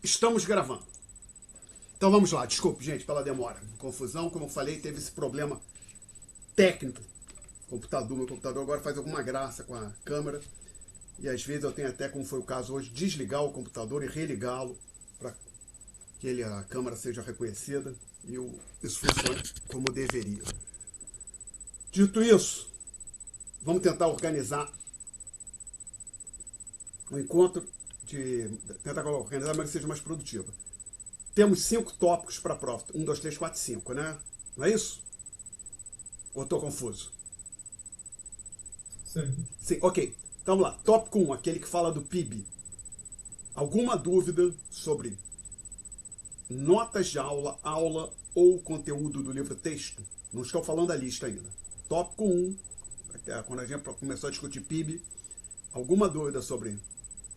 Estamos gravando. Então vamos lá, desculpe, gente, pela demora. Confusão, como eu falei, teve esse problema técnico. Meu computador agora faz alguma graça com a câmera. E às vezes eu tenho até, como foi o caso hoje, desligar o computador e religá-lo para que a câmera seja reconhecida e isso funcione como deveria. Dito isso, vamos tentar organizar um encontro, tentar organizar, mas que seja mais produtivo. Temos 5 tópicos para a prova. 1, 2, 3, 4, 5, né? Não é isso? Ou estou confuso? Sim, ok. Então vamos lá. Tópico 1, aquele que fala do PIB. Alguma dúvida sobre notas de aula, aula ou conteúdo do livro texto? Não estou falando da lista ainda. Tópico 1, quando a gente começou a discutir PIB, alguma dúvida sobre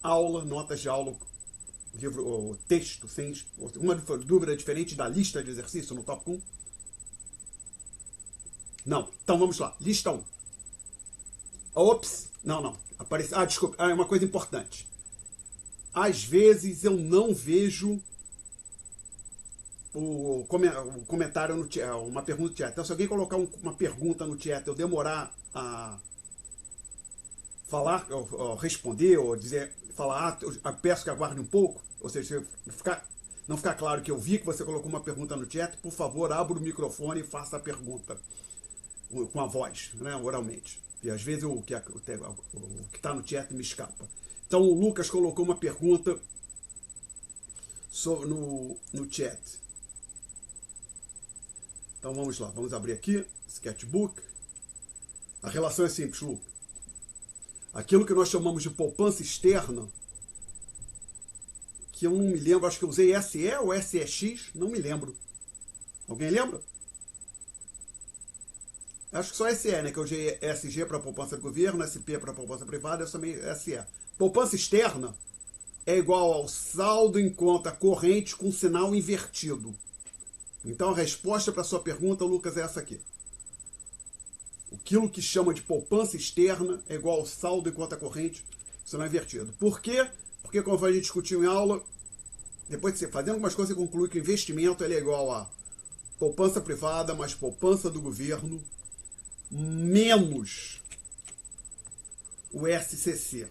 aula, notas de aula, livro, ou texto, sem uma dúvida diferente da lista de exercício no tópico 1? Não. Então vamos lá. Lista 1. Ops. Não. Desculpa. É uma coisa importante. Às vezes eu não vejo o comentário no chat, uma pergunta no chat. Então se alguém colocar uma pergunta no chat, eu demorar a falar, ou responder, ou dizer, falar, eu peço que aguarde um pouco, ou seja, se não ficar claro que eu vi que você colocou uma pergunta no chat, por favor, abra o microfone e faça a pergunta com a voz, né, oralmente. E às vezes o que está no chat me escapa. Então o Lucas colocou uma pergunta no chat. Então vamos lá, vamos abrir aqui, Sketchbook. A relação é simples, Lucas. Aquilo que nós chamamos de poupança externa, que eu não me lembro, acho que eu usei SE ou SEX, não me lembro. Alguém lembra? Acho que só SE, né? Que eu usei SG para poupança do governo, SP para poupança privada, eu também SE. Poupança externa é igual ao saldo em conta corrente com sinal invertido. Então a resposta para a sua pergunta, Lucas, é essa aqui. Aquilo que chama de poupança externa é igual ao saldo em conta corrente com sinal invertido. Por quê? Porque como a gente discutiu em aula, depois de você fazendo algumas coisas, você conclui que o investimento ele é igual a poupança privada mais poupança do governo menos o SCC.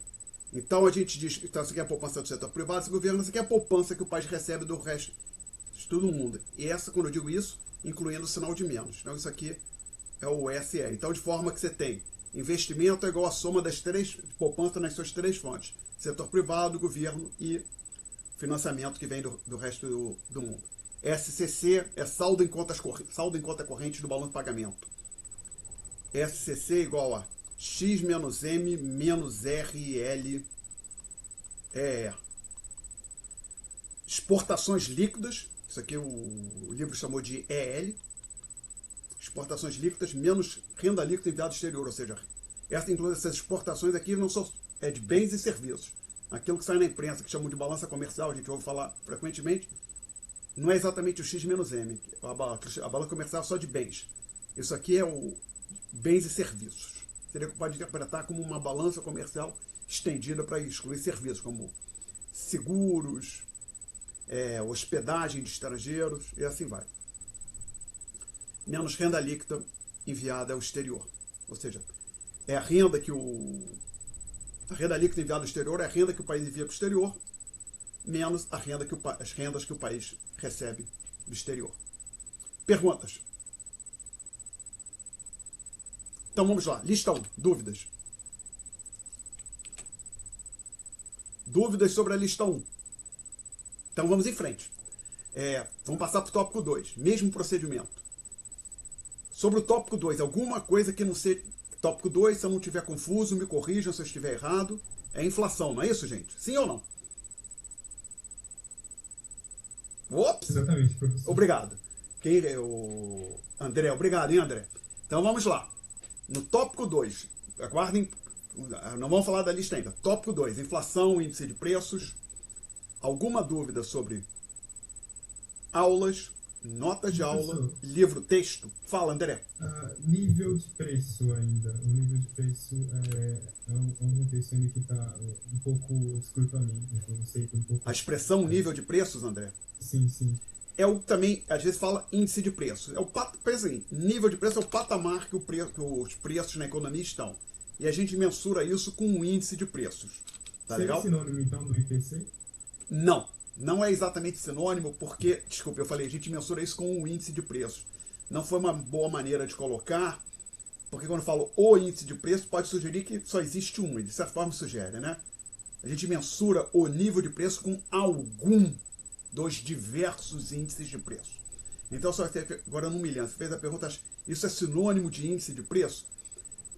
Então a gente diz que então, isso aqui é a poupança do setor privado, esse governo, isso aqui é a poupança que o país recebe do resto de todo mundo. E essa, quando eu digo isso, incluindo o sinal de menos. Então isso aqui é o SE. Então de forma que você tem investimento é igual a soma das poupança nas suas 3 fontes. Setor privado, governo e financiamento que vem do resto do mundo. SCC é saldo em conta corrente do balanço de pagamento. SCC é igual a X menos M menos RL. Exportações líquidas, isso aqui o livro chamou de EL. Exportações líquidas menos renda líquida enviada ao exterior, ou seja, essas exportações aqui não são de bens e serviços. Aquilo que sai na imprensa, que chamam de balança comercial, a gente ouve falar frequentemente, não é exatamente o X menos M. A balança comercial é só de bens. Isso aqui é o bens e serviços. Você pode interpretar como uma balança comercial estendida para excluir serviços, como seguros, hospedagem de estrangeiros, e assim vai. Menos renda líquida enviada ao exterior. Ou seja, é a renda que a renda líquida enviada ao exterior é a renda que o país envia para o exterior, menos as rendas que o país recebe do exterior. Perguntas? Então vamos lá. Lista 1. Dúvidas. Dúvidas sobre a lista 1. Então vamos em frente. Vamos passar para o tópico 2. Mesmo procedimento. Sobre o tópico 2, alguma coisa que não seja... Tópico 2, se eu não estiver confuso, me corrijam se eu estiver errado. É inflação, não é isso, gente? Sim ou não? Ops! Exatamente, professor. Obrigado. O André, obrigado, hein, André? Então vamos lá. No tópico 2, aguardem, não vamos falar da lista ainda. Tópico 2, inflação, índice de preços. Alguma dúvida sobre aulas, notas de aula, Professor, livro, texto. Fala, André. nível de preço ainda. O nível de preço é um contexto ainda que está um pouco obscuro para mim. Eu não sei, tô um A pouco. expressão é, nível de preços, André, sim, sim. é o também, às vezes fala índice de preço. Pensa assim, nível de preço é o patamar que os preços na economia estão. E a gente mensura isso com um índice de preços. Tá Seria legal? sinônimo, então, do IPC? Não. Não é exatamente sinônimo, porque, desculpa, eu falei, a gente mensura isso com um índice de preços. Não foi uma boa maneira de colocar, porque quando eu falo o índice de preço, pode sugerir que só existe um, e de certa forma sugere, né? A gente mensura o nível de preço com algum dos diversos índices de preço. Então, só agora não me lembro, você fez a pergunta, isso é sinônimo de índice de preço?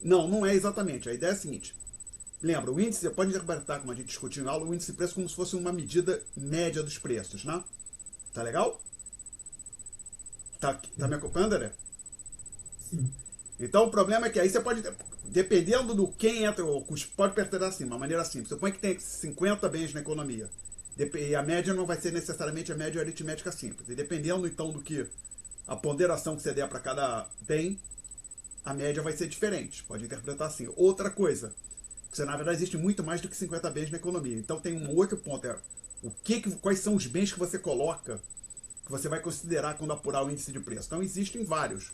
Não, não é exatamente. A ideia é a seguinte: lembra, o índice, você pode interpretar, como a gente discutiu em aula, o índice de preço como se fosse uma medida média dos preços, né? Tá legal? Tá me Sim. acompanhando, André? Sim. Então o problema é que aí você pode, dependendo do quem entra, pode perguntar assim, uma maneira simples. Você põe que tem 50 bens na economia. E a média não vai ser necessariamente a média aritmética simples. E dependendo então do que a ponderação que você der para cada bem, a média vai ser diferente. Pode interpretar assim. Outra coisa, que na verdade existe muito mais do que 50 bens na economia. Então tem um outro ponto, quais são os bens que você coloca, que você vai considerar quando apurar o índice de preço. Então existem vários.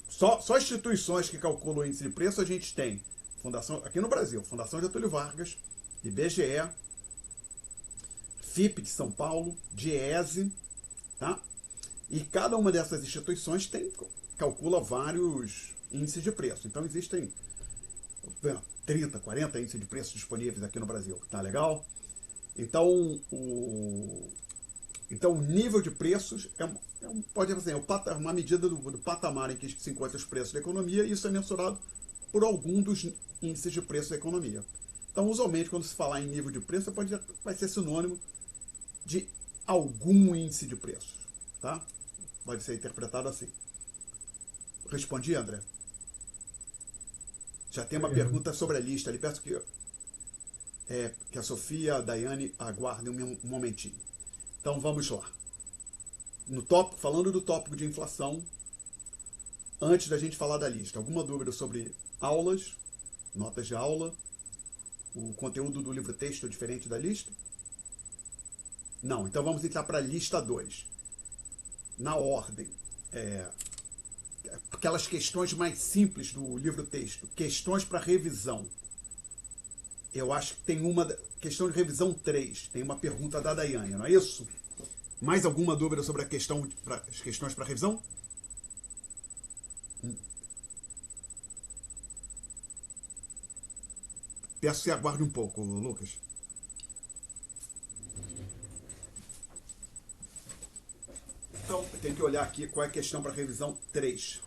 Só instituições que calculam o índice de preço a gente tem. Fundação, aqui no Brasil, Fundação Getúlio Vargas, IBGE, FIP de São Paulo, DIEESE, tá? E cada uma dessas instituições calcula vários índices de preço. Então existem 30, 40 índices de preço disponíveis aqui no Brasil. Tá legal? Então o nível de preços pode dizer, é uma medida do patamar em que se encontram os preços da economia, e isso é mensurado por algum dos índices de preço da economia. Então, usualmente, quando se falar em nível de preço, vai ser sinônimo de algum índice de preços. Tá? Pode ser interpretado assim. Respondi, André? Já tem uma Obrigado. pergunta sobre a lista ali. Peço que a Sofia e a Daiane aguardem um momentinho. Então, vamos lá. Falando do tópico de inflação, antes da gente falar da lista, alguma dúvida sobre aulas, notas de aula, o conteúdo do livro texto é diferente da lista? Não, então vamos entrar para a lista 2. Na ordem, é, aquelas questões mais simples do livro texto, questões para revisão. Eu acho que tem uma questão de revisão 3, tem uma pergunta da Daiane, não é isso? Mais alguma dúvida sobre as questões para revisão? Peço que você aguarde um pouco, Lucas. Então, tem que olhar aqui qual é a questão para revisão 3.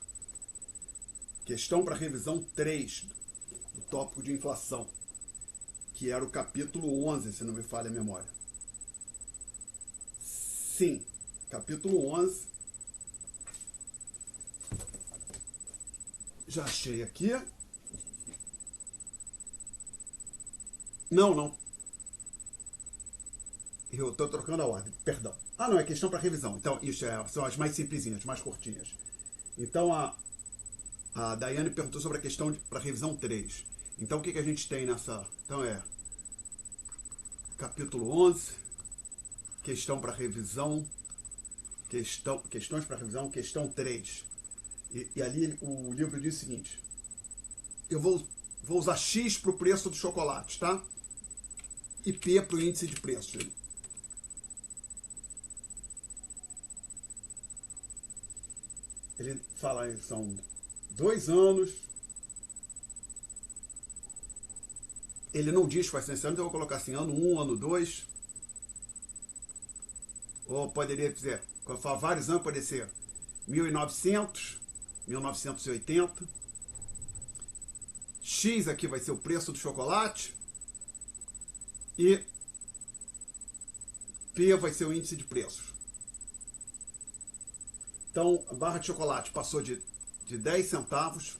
Questão para revisão 3 do tópico de inflação, que era o capítulo 11, se não me falha a memória. Sim, capítulo 11. Já achei aqui. Não, não. Eu estou trocando a ordem, perdão. Não, é questão para revisão. Então, isso são as mais simplesinhas, mais curtinhas. Então, a Daiane perguntou sobre a questão para revisão 3. Então, o que a gente tem nessa? Então, capítulo 11, questão para revisão, questões para revisão, questão 3. E ali o livro diz o seguinte: eu vou usar X para o preço do chocolate, tá? E P para o índice de preço. Ele fala que são 2 anos. Ele não diz quais são esses anos, eu vou colocar assim, ano 1, ano 2. Ou poderia dizer, quando eu falo vários anos, pode ser 1900, 1980. X aqui vai ser o preço do chocolate. E P vai ser o índice de preços. Então, a barra de chocolate passou de 10 centavos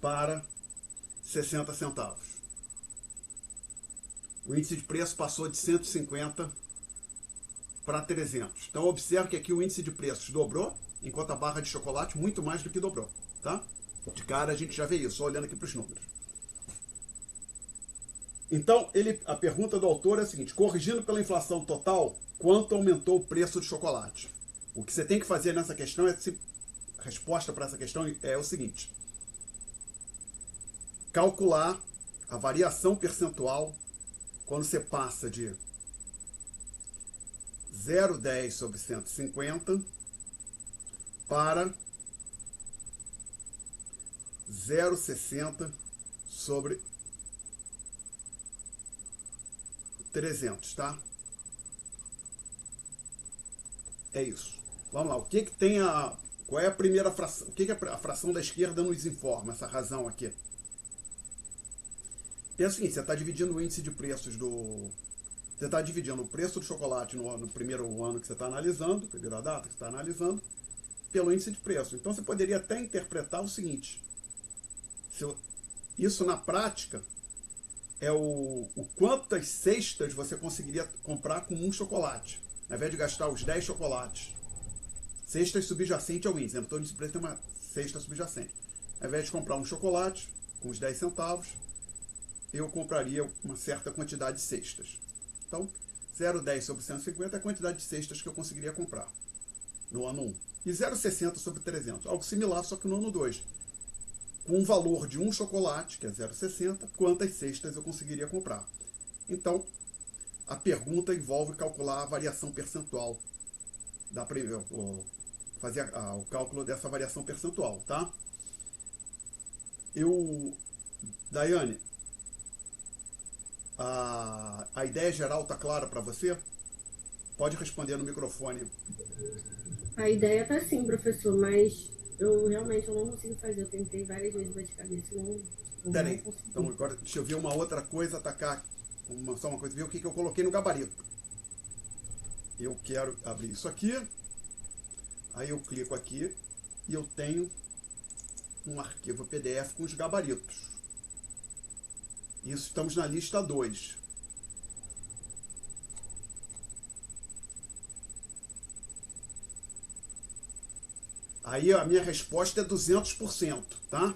para 60 centavos. O índice de preço passou de 150 para 300. Então, observe que aqui o índice de preços dobrou, enquanto a barra de chocolate muito mais do que dobrou. Tá? De cara a gente já vê isso, só olhando aqui para os números. Então, a pergunta do autor é a seguinte: corrigindo pela inflação total, quanto aumentou o preço do chocolate? O que você tem que fazer nessa questão a resposta para essa questão é o seguinte: calcular a variação percentual quando você passa de 0,10 sobre 150 para 0,60 sobre 300, tá? É isso. Vamos lá. O que tem qual é a primeira fração? O que a fração da esquerda nos informa? Essa razão aqui. É o seguinte: você está dividindo o índice de preços do... Você está dividindo o preço do chocolate no primeiro ano que você está analisando, primeira data que você está analisando, pelo índice de preço. Então você poderia até interpretar o seguinte: isso na prática é o quantas cestas você conseguiria comprar com um chocolate, ao invés de gastar os 10 chocolates. Cestas subjacente ao índice. Então o índice de preço tem uma cesta subjacente. Ao invés de comprar um chocolate com os 10 centavos, eu compraria uma certa quantidade de cestas. Então, 0,10 sobre 150 é a quantidade de cestas que eu conseguiria comprar no ano 1. E 0,60 sobre 300, algo similar, só que no ano 2. Com um valor de um chocolate, que é 0,60, quantas cestas eu conseguiria comprar? Então, a pergunta envolve calcular a variação percentual. Fazer o cálculo dessa variação percentual, tá? Daiane, a ideia geral está clara para você? Pode responder no microfone. A ideia tá sim, professor, mas eu realmente não consigo fazer. Eu tentei várias vezes bater cabeça e não Peraí, consegui. então agora deixa eu ver uma outra coisa, atacar só uma coisa, ver o que eu coloquei no gabarito. Eu quero abrir isso aqui, aí eu clico aqui e eu tenho um arquivo PDF com os gabaritos. Isso, estamos na lista 2. Aí a minha resposta é 200%, tá?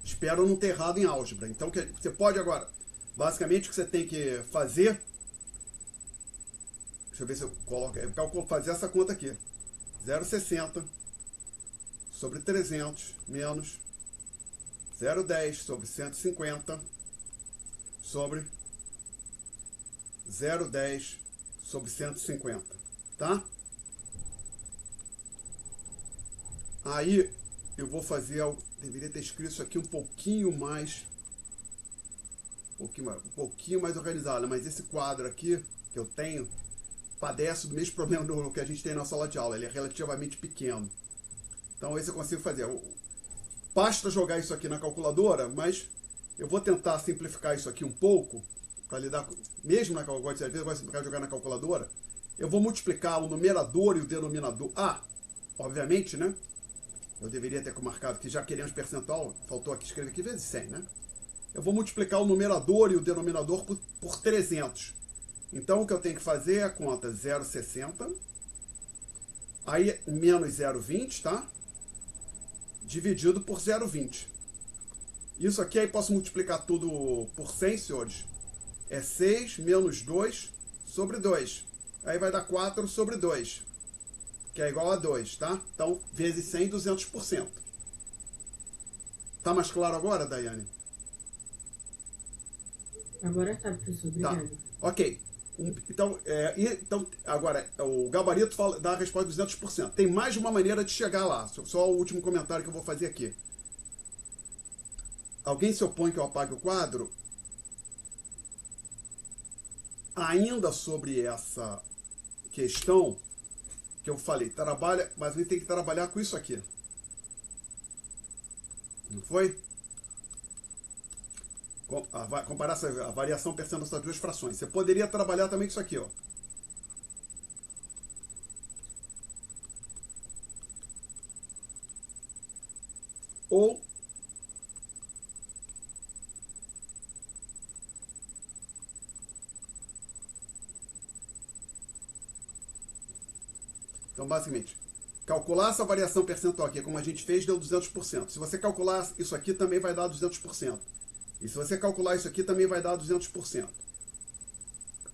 Espero não ter errado em álgebra. Então você pode agora, basicamente o que você tem que fazer, deixa eu ver se eu coloco, fazer essa conta aqui. 0,60 sobre 300 menos 0,10 sobre 150 sobre 0,10 sobre 150, tá? Aí eu vou fazer algo, deveria ter escrito isso aqui um pouquinho mais organizado, mas esse quadro aqui que eu tenho padece do mesmo problema do que a gente tem na sala de aula, ele é relativamente pequeno. Então esse eu consigo fazer. Basta jogar isso aqui na calculadora, mas eu vou tentar simplificar isso aqui um pouco, para lidar mesmo na calculadora, às vezes eu gosto de jogar na calculadora, eu vou multiplicar o numerador e o denominador. Obviamente, né? Eu deveria ter marcado que já queremos percentual, faltou aqui escrever aqui vezes 100, né? Eu vou multiplicar o numerador e o denominador por 300. Então o que eu tenho que fazer é a conta 0,60, aí menos 0,20, tá? Dividido por 0,20. Isso aqui aí posso multiplicar tudo por 100, senhores. É 6 menos 2 sobre 2. Aí vai dar 4 sobre 2, que é igual a 2, tá? Então, vezes 100, 200%. Tá mais claro agora, Daiane? Agora tá, professor. Obrigada. Tá, ok. Então, agora, o gabarito dá a resposta de 200%. Tem mais de uma maneira de chegar lá. Só o último comentário que eu vou fazer aqui. Alguém se opõe que eu apague o quadro? Ainda sobre essa questão que eu falei, mas a gente tem que trabalhar com isso aqui. Não foi? Comparar a variação percentual dessas duas frações. Você poderia trabalhar também com isso aqui, ó. Ou Então, basicamente, calcular essa variação percentual aqui, como a gente fez, deu 200%. Se você calcular isso aqui, também vai dar 200%. E se você calcular isso aqui, também vai dar 200%.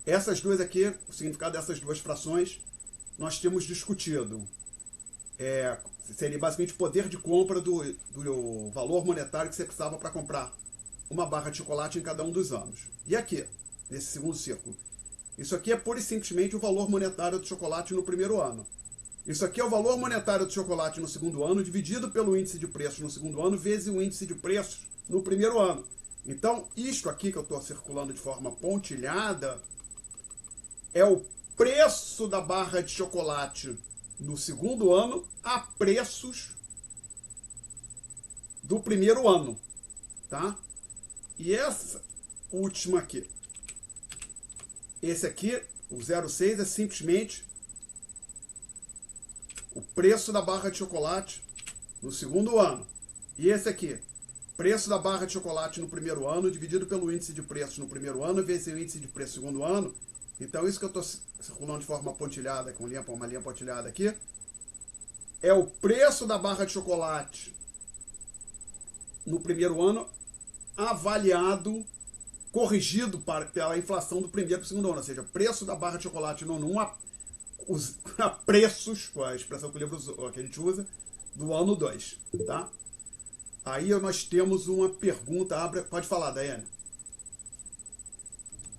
Essas duas aqui, o significado dessas duas frações, nós temos discutido. Seria basicamente o poder de compra do valor monetário que você precisava para comprar uma barra de chocolate em cada um dos anos. E aqui, nesse segundo círculo, isso aqui é pura e simplesmente o valor monetário do chocolate no primeiro ano. Isso aqui é o valor monetário do chocolate no segundo ano, dividido pelo índice de preços no segundo ano, vezes o índice de preços no primeiro ano. Então, isto aqui que eu estou circulando de forma pontilhada é o preço da barra de chocolate no segundo ano a preços do primeiro ano, tá? E essa última aqui, esse aqui, o 0,6, é simplesmente o preço da barra de chocolate no segundo ano. E esse aqui, preço da barra de chocolate no primeiro ano, dividido pelo índice de preços no primeiro ano, vezes o índice de preço no segundo ano. Então, isso que eu estou circulando de forma pontilhada, com uma linha pontilhada aqui, é o preço da barra de chocolate no primeiro ano, avaliado, corrigido pela inflação do primeiro para o segundo ano. Ou seja, preço da barra de chocolate no ano 1 a preços, com a expressão que a gente usa, do ano 2. Tá? Aí nós temos uma pergunta. Pode falar, Daiane.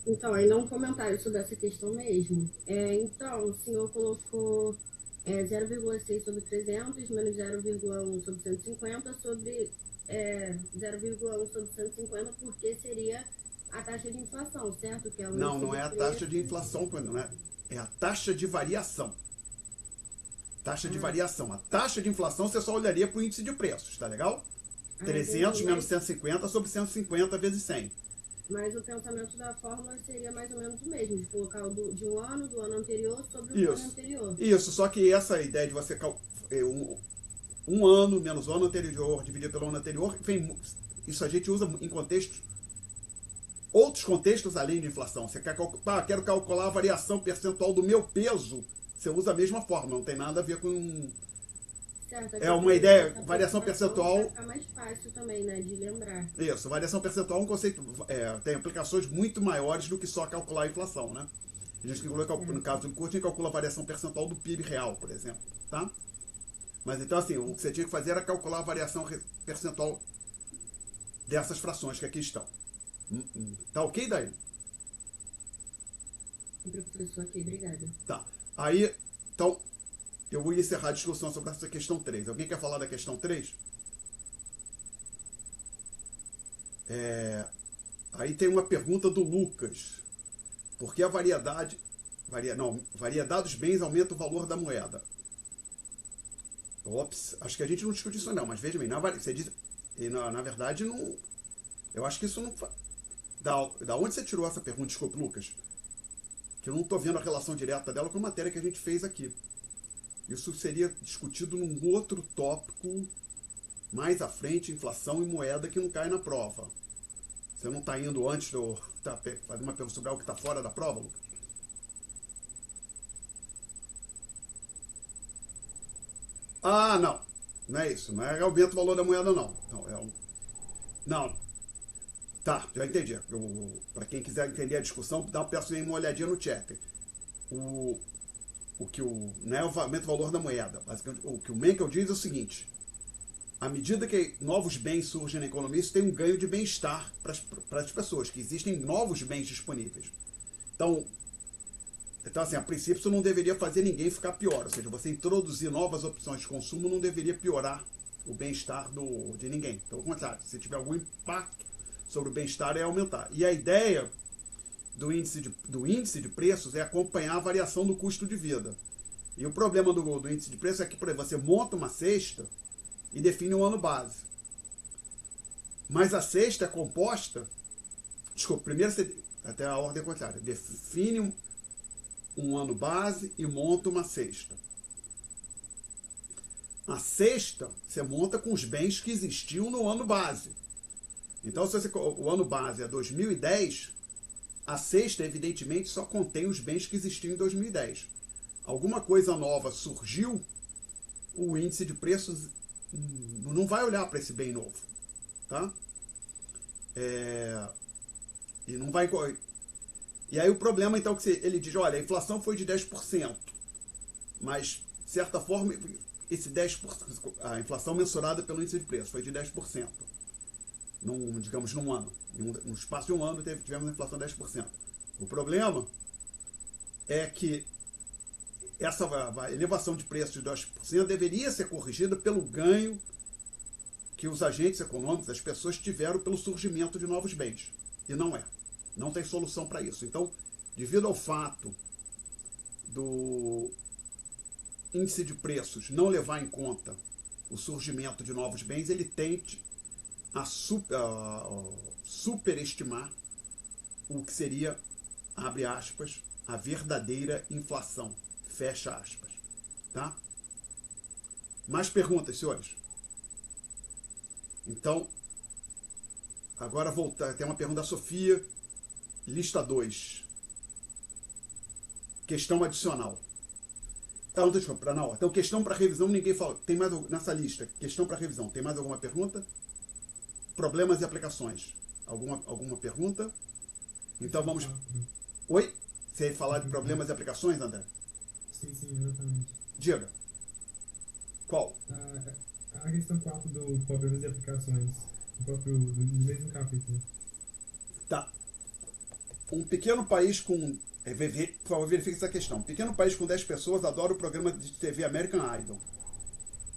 Então, ainda um comentário sobre essa questão mesmo. Então, o senhor colocou 0,6 sobre 300, menos 0,1 sobre 150, sobre 0,1 sobre 150, porque seria a taxa de inflação, certo? Que é não é a taxa de inflação, não é? É a taxa de variação. Taxa de variação. A taxa de inflação você só olharia para o índice de preços, tá legal? 300 menos 150 sobre 150 vezes 100. Mas o pensamento da fórmula seria mais ou menos o mesmo, de colocar de um ano, do ano anterior, sobre o ano anterior. Isso, só que essa ideia de você um ano menos o ano anterior dividido pelo ano anterior, isso a gente usa em outros contextos além de inflação. Você quero calcular a variação percentual do meu peso, você usa a mesma fórmula, não tem nada a ver com... Certo, é uma ideia, variação percentual... Vai ficar mais fácil também, né, de lembrar. Isso, variação percentual é um conceito, tem aplicações muito maiores do que só calcular a inflação, né? A gente, no caso do curso, a gente calcula a variação percentual do PIB real, por exemplo, tá? Mas então, assim, o que você tinha que fazer era calcular a variação percentual dessas frações que aqui estão. Tá ok, daí? Professor, ok, obrigada. Tá. Aí, então, eu vou encerrar a discussão sobre essa questão 3. Alguém quer falar da questão 3? Aí tem uma pergunta do Lucas. Por que a variedade dos bens aumenta o valor da moeda? Ops, acho que a gente não discute isso não, mas veja bem, você diz, na verdade, não, eu acho que isso não... Da onde você tirou essa pergunta? Desculpe, Lucas. Que eu não estou vendo a relação direta dela com a matéria que a gente fez aqui. Isso seria discutido num outro tópico mais à frente, inflação e moeda, que não cai na prova. Você não está indo antes de eu fazer uma pergunta sobre algo que está fora da prova, Lucas? Ah, não. Não é isso. Não é aumento o valor da moeda, não. Não. Tá, já entendi. Para quem quiser entender a discussão, peço uma olhadinha no chat. Não é o aumento do valor da moeda. Basicamente, o que o Menkel diz é o seguinte: à medida que novos bens surgem na economia, isso tem um ganho de bem-estar para as pessoas, que existem novos bens disponíveis. Então, assim, a princípio, isso não deveria fazer ninguém ficar pior. Ou seja, você introduzir novas opções de consumo não deveria piorar o bem-estar de ninguém. Pelo contrário, se tiver algum impacto sobre o bem-estar, é aumentar. E a ideia do índice de preços é acompanhar a variação do custo de vida. E o problema do índice de preços é que, por exemplo, você monta uma cesta e define um ano base. Mas a cesta é composta... Desculpa, primeiro você... Até a ordem contrária. Define um ano base e monta uma cesta. A cesta você monta com os bens que existiam no ano base. Então, se o ano base é 2010, a cesta, evidentemente, só contém os bens que existiam em 2010. alguma coisa nova surgiu, o índice de preços não vai olhar para esse bem novo, tá? E não vai. E aí o problema, então, que ele diz, olha, a inflação foi de 10%, mas, de certa forma, esse 10%, a inflação mensurada pelo índice de preços foi de 10%, digamos, num ano. No espaço de um ano tivemos a inflação de 10%. O problema é que essa elevação de preços de 2% deveria ser corrigida pelo ganho que os agentes econômicos, as pessoas tiveram pelo surgimento de novos bens. E não é. Não tem solução para isso. Então, devido ao fato do índice de preços não levar em conta o surgimento de novos bens, ele tende a superestimar o que seria, abre aspas, a verdadeira inflação, fecha aspas. Tá? Mais perguntas, senhores? Então, agora voltar. Tem uma pergunta da Sofia, lista 2. Questão adicional. Então, desculpa, não. Então, questão para revisão, ninguém falou. Tem mais nessa lista? Questão para revisão. Tem mais alguma pergunta? Problemas e aplicações. Alguma pergunta? Então vamos. Oi? Você ia falar de problemas e aplicações, André? Sim, exatamente. Diga. Qual? A questão 4 do problemas e aplicações. Do mesmo capítulo. Tá. Um pequeno país com. Por favor, verifique essa questão. Um pequeno país com 10 pessoas adora o programa de TV American Idol.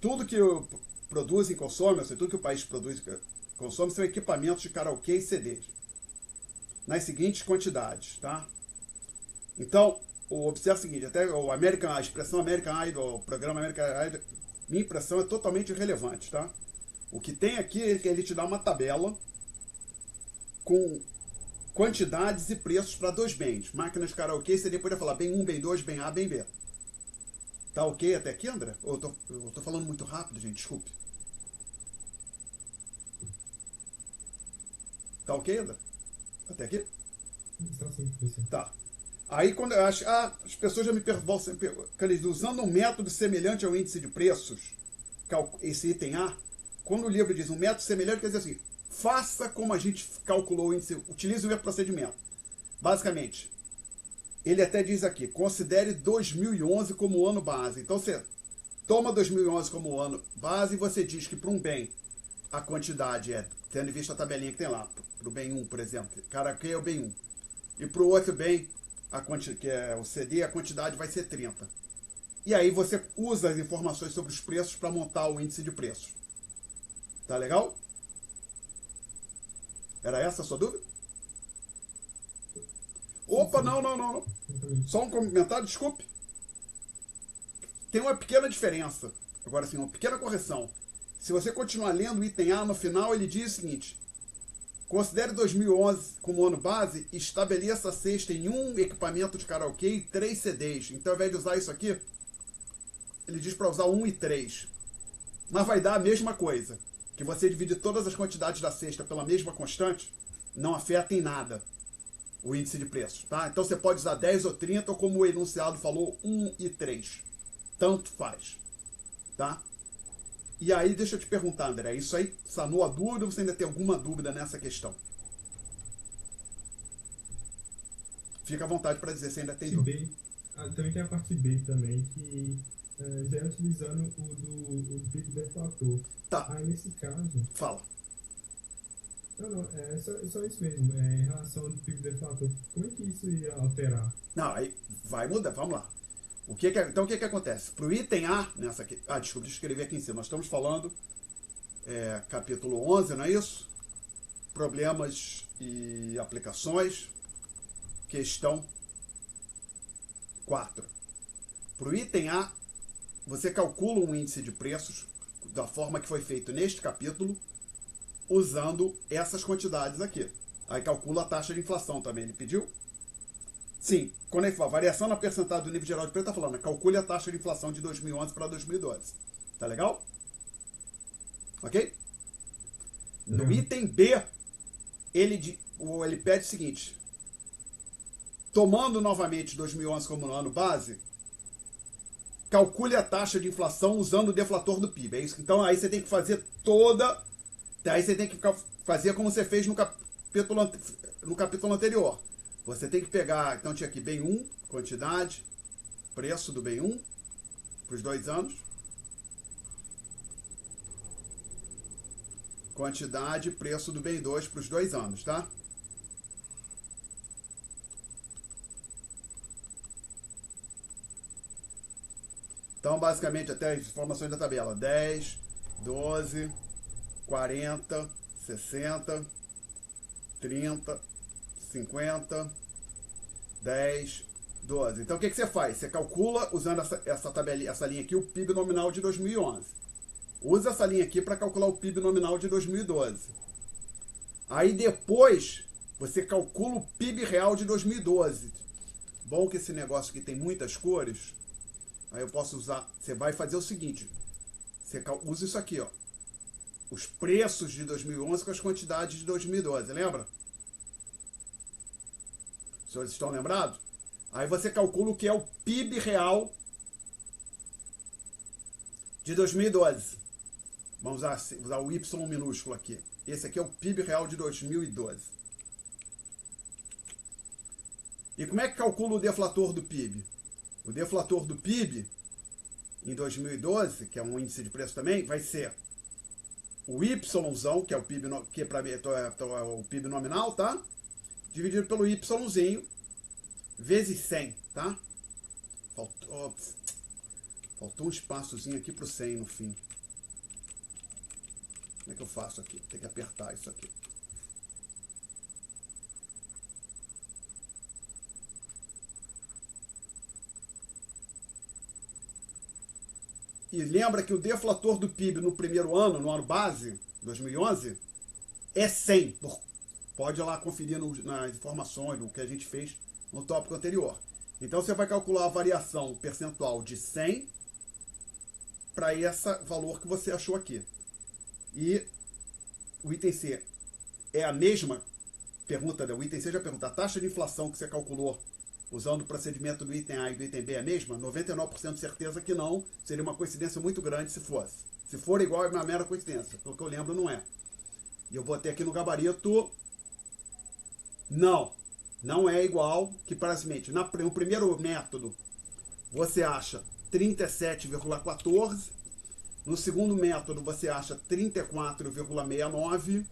Tudo que produz e consome, ou seja, tudo que o país produz e consome, são equipamentos de karaokê e CDs. Nas seguintes quantidades, tá? Então, observe o seguinte, até a expressão American Idol, o programa American Idol, minha impressão é totalmente irrelevante, tá? O que tem aqui é que ele te dá uma tabela com quantidades e preços para 2 bens. Máquinas de karaokê, você poderia falar bem 1, bem 2, bem A, bem B. Tá ok até aqui, André? Ou eu tô falando muito rápido, gente, desculpe. Tá ok, André? Até aqui? Está sim, professor. Tá. Aí quando eu acho, as pessoas já me perguntam, usando um método semelhante ao índice de preços, esse item A, quando o livro diz um método semelhante, quer dizer assim, faça como a gente calculou o índice, utilize o mesmo procedimento. Basicamente, ele até diz aqui, considere 2011 como ano base. Então você toma 2011 como ano base e você diz que para um bem a quantidade é, tendo em vista a tabelinha que tem lá, para o bem 1, por exemplo, karaokê é o bem 1. E para o outro bem, que é o CD, a quantidade vai ser 30. E aí você usa as informações sobre os preços para montar o índice de preços. Tá legal? Era essa a sua dúvida? Opa, não. Só um comentário, desculpe. Tem uma pequena diferença. Agora sim, uma pequena correção. Se você continuar lendo o item A, no final ele diz o seguinte: considere 2011 como ano base e estabeleça a cesta em um equipamento de karaokê e 3 CDs. Então, ao invés de usar isso aqui, ele diz para usar 1 e 3. Mas vai dar a mesma coisa. Que você divide todas as quantidades da cesta pela mesma constante, não afeta em nada o índice de preços. Tá? Então, você pode usar 10 ou 30, ou como o enunciado falou, 1 e 3. Tanto faz. Tá? E aí, deixa eu te perguntar, André, isso aí sanou a dúvida ou você ainda tem alguma dúvida nessa questão? Fica à vontade para dizer se ainda tem dúvida. Também tem a parte B também, que já é utilizando o do PIB deflator. Tá. Aí, nesse caso... Fala. Não, é só isso mesmo. Em relação ao PIB deflator, como é que isso ia alterar? Não, aí vai mudar, vamos lá. Então, o que acontece? Para o item A, desculpa, deixa eu escrever aqui em cima. Nós estamos falando, capítulo 11, não é isso? Problemas e aplicações, questão 4. Para o item A, você calcula um índice de preços da forma que foi feito neste capítulo, usando essas quantidades aqui. Aí calcula a taxa de inflação também, ele pediu? Sim, quando ele fala variação na percentagem do nível geral de preço, está falando, calcule a taxa de inflação de 2011 para 2012. Tá legal? Ok? No item B, ele pede o seguinte: tomando novamente 2011 como ano base, calcule a taxa de inflação usando o deflator do PIB. É isso? Então aí você tem que fazer toda... Aí você tem que fazer como você fez no capítulo anterior. Você tem que pegar... Então tinha aqui bem 1, quantidade, preço do bem 1 para os 2 anos. Quantidade, preço do bem 2 para os 2 anos, tá? Então, basicamente, até as informações da tabela. 10, 12, 40, 60, 30, 50, 10, 12. Então, o que você faz? Você calcula, usando essa tabelinha, essa linha aqui, o PIB nominal de 2011. Usa essa linha aqui para calcular o PIB nominal de 2012. Aí, depois, você calcula o PIB real de 2012. Bom que esse negócio aqui tem muitas cores. Aí eu posso usar... Você vai fazer o seguinte. Você usa isso aqui, ó. Os preços de 2011 com as quantidades de 2012. Lembra? Os senhores estão lembrados? Aí você calcula o que é o PIB real de 2012. Vamos usar o Y minúsculo aqui. Esse aqui é o PIB real de 2012. E como é que calcula o deflator do PIB? O deflator do PIB, em 2012, que é um índice de preço também, vai ser o YZão, que é o PIB, que para mim é o PIB nominal, tá? Dividido pelo Yzinho, vezes 100, tá? Faltou um espaçozinho aqui pro 100 no fim. Como é que eu faço aqui? Tem que apertar isso aqui. E lembra que o deflator do PIB no primeiro ano, no ano base, 2011, é 100. Pode ir lá conferir nas informações, no que a gente fez no tópico anterior. Então você vai calcular a variação percentual de 100 para esse valor que você achou aqui. E o item C é a mesma pergunta, o item C já pergunta, a taxa de inflação que você calculou usando o procedimento do item A e do item B é a mesma? 99% de certeza que não. Seria uma coincidência muito grande se fosse. Se for igual, é uma mera coincidência. Pelo que eu lembro, não é. E eu botei aqui no gabarito. Não é igual, que praticamente no primeiro método você acha 37,14. No segundo método você acha 34,69.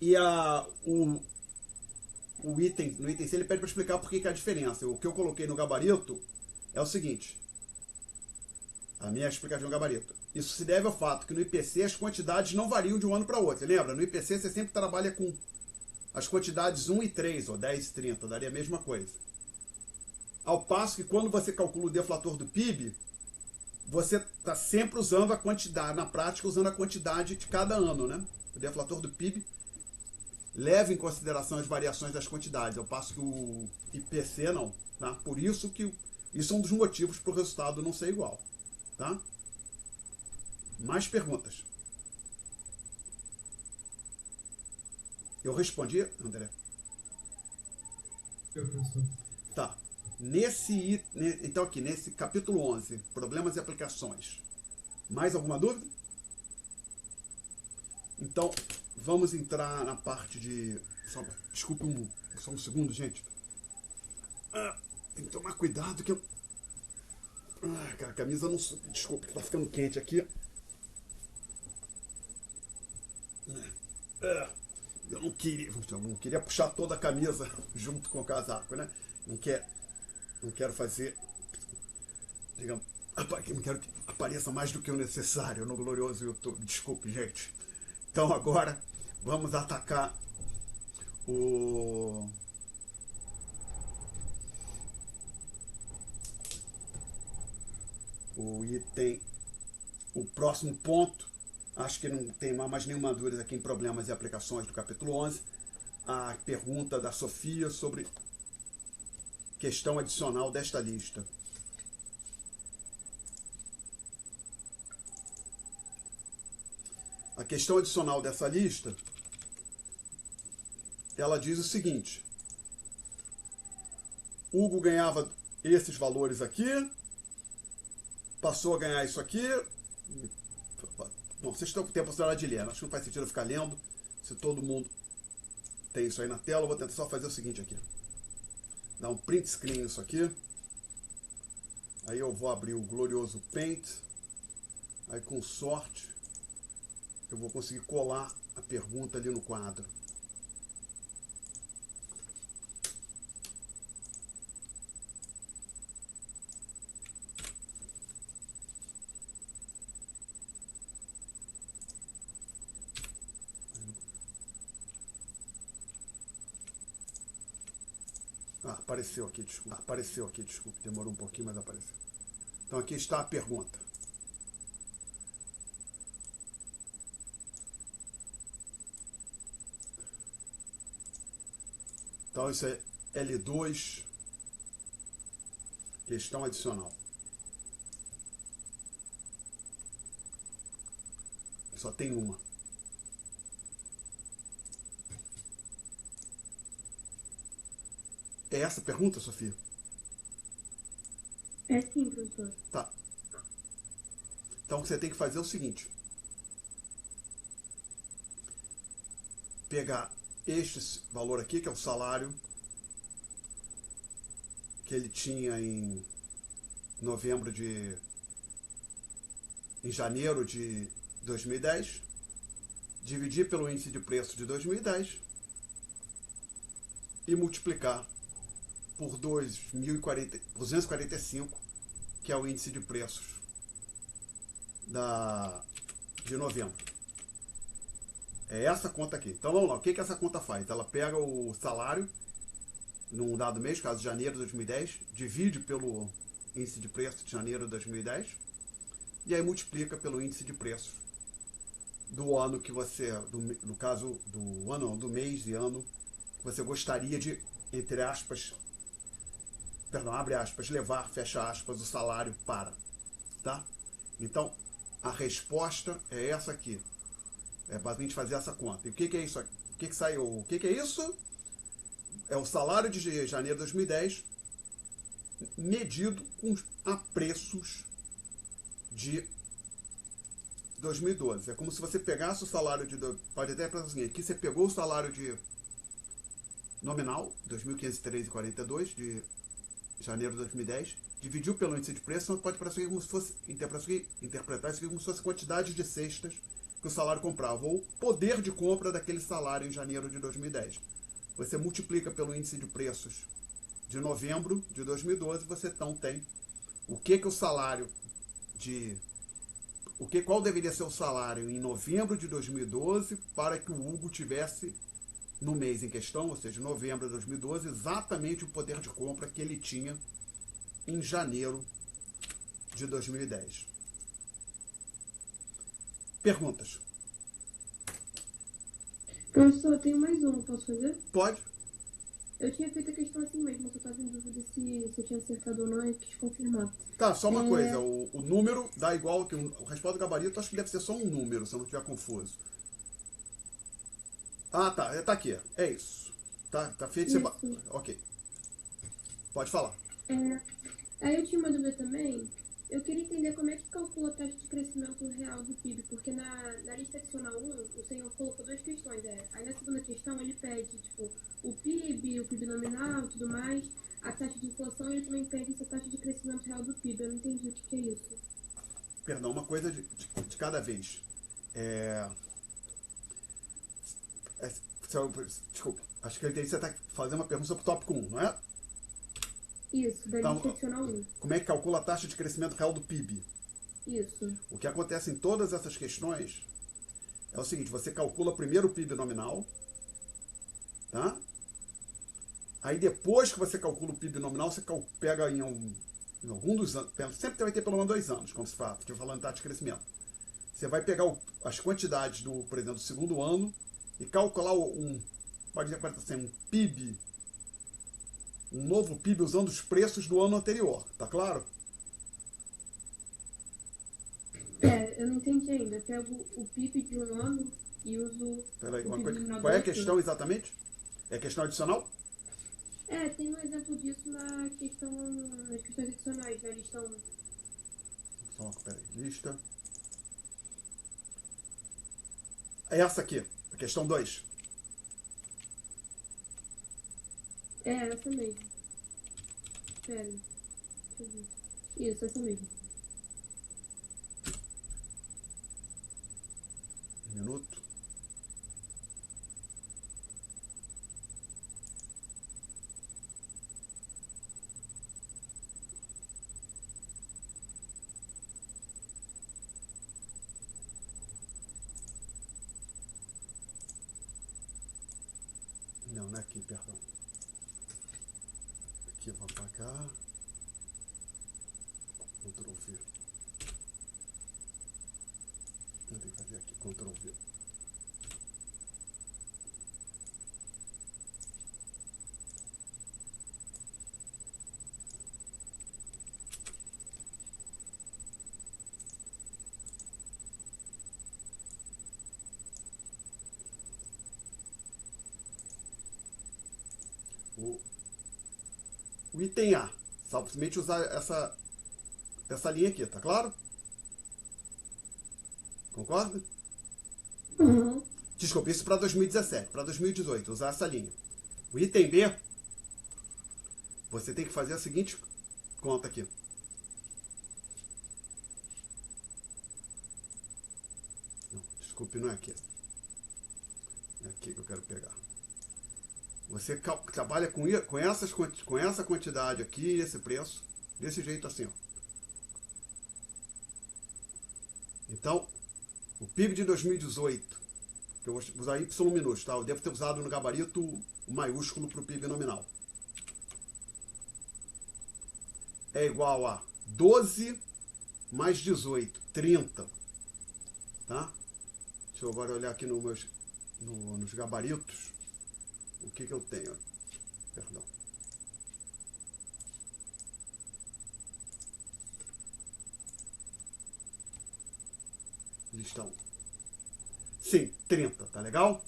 E no item C ele pede para explicar por que é a diferença. O que eu coloquei no gabarito é o seguinte. A minha explicação no gabarito. Isso se deve ao fato que no IPC as quantidades não variam de um ano para outro. Você lembra? No IPC você sempre trabalha com as quantidades 1 e 3, ou 10 e 30, daria a mesma coisa. Ao passo que quando você calcula o deflator do PIB, você está sempre usando a quantidade, na prática usando a quantidade de cada ano, né? O deflator do PIB leva em consideração as variações das quantidades, ao passo que o IPC não. Tá? Por isso que isso é um dos motivos para o resultado não ser igual. Tá? Mais perguntas? Eu respondi, André? Eu, professor. Tá. Então aqui, nesse capítulo 11, problemas e aplicações. Mais alguma dúvida? Então, vamos entrar na parte de... Desculpe só um segundo, gente. Tem que tomar cuidado que eu... Cara, a camisa não... Desculpe, que tá ficando quente aqui. Eu não queria puxar toda a camisa junto com o casaco, né? Não quero fazer... Digamos, não quero que apareça mais do que o necessário no glorioso YouTube. Desculpe, gente. Então agora vamos atacar o item, o próximo ponto. Acho que não tem mais nenhuma dúvida aqui em problemas e aplicações do capítulo 11. A pergunta da Sofia sobre questão adicional desta lista. A questão adicional dessa lista, ela diz o seguinte: Hugo ganhava esses valores aqui, passou a ganhar isso aqui. Bom, vocês estão com tempo a possibilidade de ler. Acho que não faz sentido eu ficar lendo. Se todo mundo tem isso aí na tela, eu vou tentar só fazer o seguinte aqui. Dar um print screen nisso aqui. Aí eu vou abrir o glorioso Paint. Aí com sorte eu vou conseguir colar a pergunta ali no quadro. Apareceu aqui, desculpa. Apareceu aqui, desculpa. Demorou um pouquinho, mas apareceu. Então aqui está a pergunta. Então isso é L2, questão adicional. Só tem uma. É essa a pergunta, Sofia? É sim, professor. Tá. Então o que você tem que fazer é o seguinte. Pegar este valor aqui, que é o salário que ele tinha em janeiro de 2010, dividir pelo índice de preço de 2010 e multiplicar por 245, que é o índice de preços de novembro. É essa conta aqui. Então vamos lá, o que essa conta faz? Ela pega o salário num dado mês, caso de janeiro de 2010, divide pelo índice de preço de janeiro de 2010 e aí multiplica pelo índice de preços do ano que você, no caso do ano, do mês e ano que você gostaria de, entre aspas, perdão, abre aspas, levar, fecha aspas, o salário para, tá? Então, a resposta é essa aqui. É basicamente fazer essa conta. E o que é isso aqui? O que saiu? O que é isso? É o salário de janeiro de 2010 medido a preços de 2012. É como se você pegasse o salário de... Pode até pensar assim, aqui você pegou o salário de nominal, 2.503,42 de janeiro de 2010, dividiu pelo índice de preço, então pode como se fosse, interpretar isso como se fosse a quantidade de cestas que o salário comprava, ou poder de compra daquele salário em janeiro de 2010. Você multiplica pelo índice de preços de novembro de 2012, você então tem o que o salário de... qual deveria ser o salário em novembro de 2012 para que o Hugo tivesse no mês em questão, ou seja, novembro de 2012, exatamente o poder de compra que ele tinha em janeiro de 2010. Perguntas? Professor, eu tenho mais uma, posso fazer? Pode. Eu tinha feito a questão assim mesmo, eu só estava em dúvida se eu tinha acertado ou não e quis confirmar. Tá, só uma coisa, o número dá igual que o resposta do gabarito, acho que deve ser só um número, se eu não estiver confuso. Ah, tá, tá aqui, é isso. Tá feito. Ok. Pode falar. Aí eu tinha uma dúvida também. Eu queria entender como é que calcula a taxa de crescimento real do PIB, porque na lista adicional 1, o senhor colocou duas questões. Aí na segunda questão ele pede, tipo, o PIB nominal e tudo mais, a taxa de inflação, e ele também pede essa taxa de crescimento real do PIB. Eu não entendi o que é isso. Perdão, uma coisa de cada vez. Desculpa, acho que eu entendi que você está fazendo uma pergunta sobre o tópico 1, não é? Isso, da lista adicional 1. Como é que calcula a taxa de crescimento real do PIB? Isso. O que acontece em todas essas questões é o seguinte, você calcula primeiro o PIB nominal, tá? Aí depois que você calcula o PIB nominal, você pega em algum dos anos, sempre vai ter pelo menos 2 anos, quando se fala, estou falando de taxa de crescimento. Você vai pegar as quantidades por exemplo, do segundo ano e calcular pode dizer assim, um PIB, um novo PIB usando os preços do ano anterior, tá claro? Eu não entendi ainda. Eu pego o PIB de um ano e uso. Peraí, o PIB nominal. qual é a questão exatamente? É questão adicional? Tem um exemplo disso nas questões adicionais, na lista 1. Foco, peraí. Lista. É essa aqui, a questão 2. É essa mesmo. Pera. Deixa eu ver. Isso, essa mesmo. Um minuto. Não, não é aqui, perdão. Aqui eu vou apagar. Ctrl V. Vou ter que fazer aqui, Ctrl V. O item A. Simplesmente usar essa linha aqui, tá claro? Concorda? Uhum. Desculpa, isso para 2017. Para 2018, usar essa linha. O item B, você tem que fazer a seguinte conta aqui. Não, desculpe, não é aqui. É aqui que eu quero pegar. Você trabalha com essa quantidade aqui, esse preço, desse jeito assim, ó. Então, o PIB de 2018, que eu vou usar Y minúsculo, tá? Eu devo ter usado no gabarito o maiúsculo para o PIB nominal. É igual a 12 mais 18, 30. Tá? Deixa eu agora olhar aqui nos gabaritos. O que eu tenho? Perdão. Listão. Sim, 30, tá legal?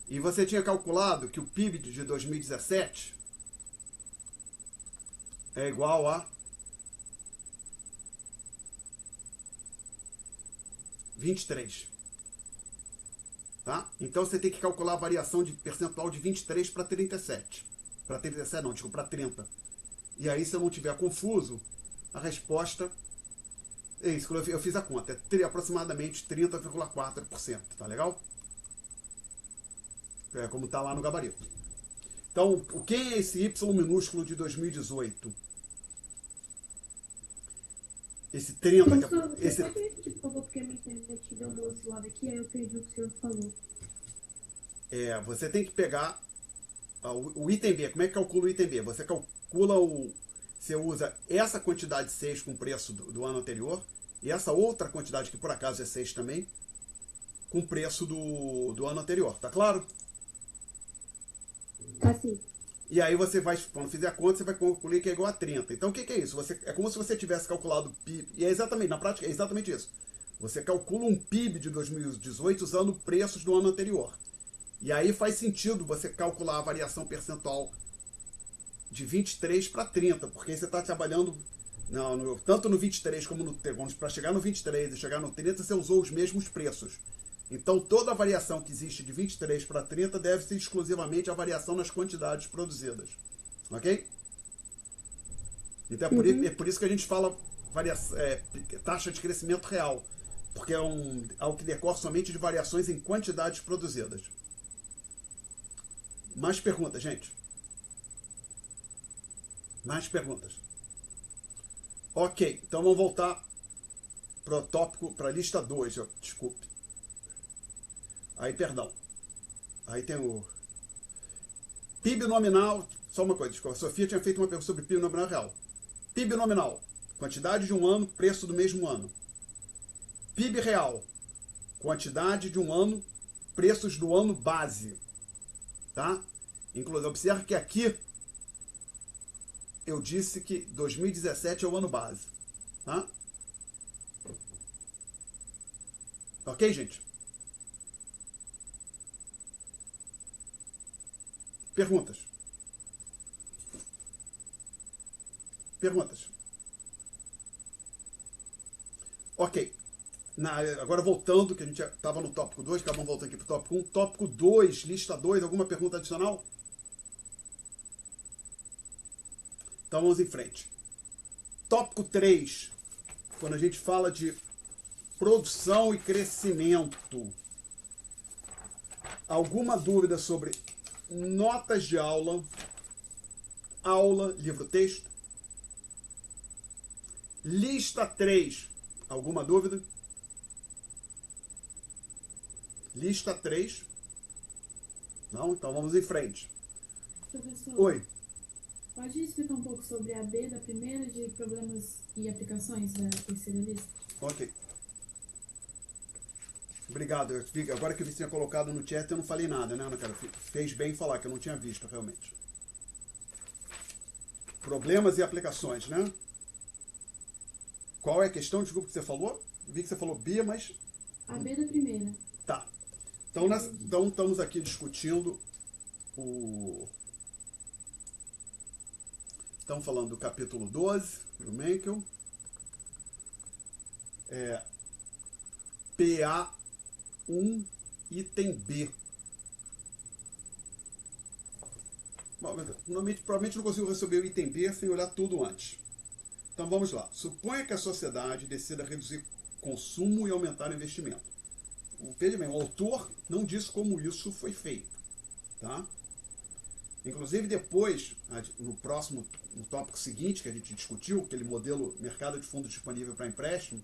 E você tinha calculado que o PIB de 2017 é igual a 23. Tá? Então você tem que calcular a variação de percentual de 23 para 37. Para 37 não, desculpa, para 30. E aí, se eu não tiver confuso, a resposta é isso, eu fiz a conta, é aproximadamente 30,4%, tá legal? É como tá lá no gabarito. Então, o que é esse Y minúsculo de 2018? Esse 30... Professor, você pode repetir, por favor, porque a minha internet deu uma oscilada aqui, aí eu perdi o que o senhor falou. Você tem que pegar o item B. Como é que calcula o item B? Você calcula você usa essa quantidade 6 com o preço do ano anterior e essa outra quantidade, que por acaso é 6 também, com o preço do ano anterior. Tá claro? Tá sim. E aí você vai, quando fizer a conta, você vai concluir que é igual a 30. Então o que é isso? É como se você tivesse calculado o PIB. E na prática, é exatamente isso. Você calcula um PIB de 2018 usando preços do ano anterior. E aí faz sentido você calcular a variação percentual de 23 para 30, porque você está trabalhando tanto no 23 como no... Para chegar no 23 e chegar no 30, você usou os mesmos preços. Então, toda a variação que existe de 23 para 30 deve ser exclusivamente a variação nas quantidades produzidas. Ok? Então, é por isso que a gente fala taxa de crescimento real. Porque é algo que decorre somente de variações em quantidades produzidas. Mais perguntas, gente? Mais perguntas? Ok, então vamos voltar para o tópico, para a lista 2. Desculpe. Aí, perdão. Aí tem o PIB nominal. Só uma coisa, a Sofia tinha feito uma pergunta sobre PIB nominal real. PIB nominal, quantidade de um ano, preço do mesmo ano. PIB real, quantidade de um ano, preços do ano base. Tá? Inclusive, observe que aqui eu disse que 2017 é o ano base. Tá? Ok, gente? Perguntas? Perguntas? Ok. Agora voltando, que a gente estava no tópico 2, acabamos voltando aqui para o tópico 1. Tópico 2, lista 2, alguma pergunta adicional? Então vamos em frente. Tópico 3, quando a gente fala de produção e crescimento. Alguma dúvida sobre notas de aula, livro-texto? Lista 3, alguma dúvida? Lista 3. Não? Então vamos em frente. Professor, Oi. pode explicar um pouco sobre a B da primeira de problemas e aplicações da terceira lista? Ok. Obrigado. Agora que você tinha colocado no chat, eu não falei nada, né, Ana Cara? Fez bem falar, que eu não tinha visto, realmente. Problemas e aplicações, né? Qual é a questão? Desculpa que você falou. Vi que você falou B, mas... A B da primeira. Tá. Então estamos aqui discutindo o... Estamos falando do capítulo 12, do Menkel. PA1, item B. Provavelmente não consigo resolver o item B sem olhar tudo antes. Então vamos lá. Suponha que a sociedade decida reduzir consumo e aumentar o investimento. Veja bem, o autor não diz como isso foi feito. Tá? Inclusive depois, no tópico seguinte que a gente discutiu, aquele modelo mercado de fundos disponível para empréstimo,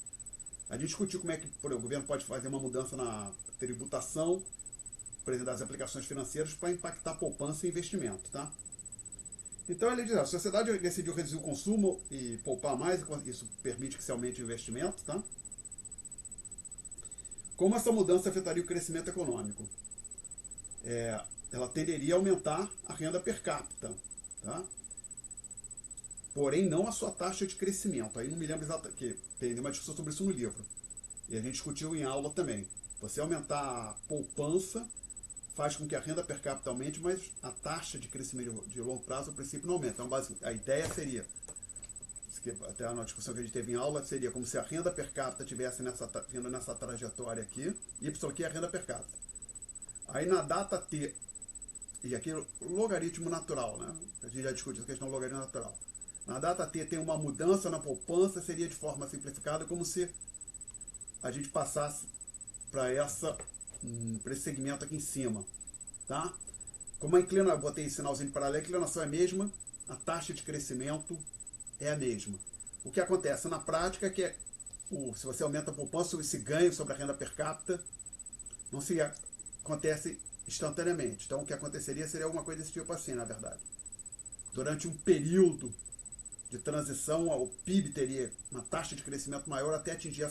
a gente discutiu como é que o governo pode fazer uma mudança na tributação, por exemplo, das aplicações financeiras para impactar poupança e investimento. Tá? Então ele diz, a sociedade decidiu reduzir o consumo e poupar mais, isso permite que se aumente o investimento. Tá? Como essa mudança afetaria o crescimento econômico? Ela tenderia a aumentar a renda per capita, tá? Porém não a sua taxa de crescimento. Aí não me lembro exatamente, que tem uma discussão sobre isso no livro. E a gente discutiu em aula também. Você aumentar a poupança faz com que a renda per capita aumente, mas a taxa de crescimento de longo prazo, a princípio, não aumenta. Então, a ideia seria, até na discussão que a gente teve em aula, seria como se a renda per capita estivesse vindo nessa trajetória aqui, y aqui é a renda per capita. Aí na data T, e aqui logaritmo natural, né? A gente já discutiu essa questão do logaritmo natural. Na data T tem uma mudança na poupança, seria de forma simplificada como se a gente passasse para esse segmento aqui em cima. Tá? Como a inclinação, eu botei esse sinalzinho paralelo, a inclinação é a mesma, a taxa de crescimento é a mesma. O que acontece na prática é que se você aumenta a poupança, esse ganho sobre a renda per capita não se acontece instantaneamente. Então o que aconteceria seria alguma coisa desse tipo assim, na verdade. Durante um período de transição, o PIB teria uma taxa de crescimento maior até atingir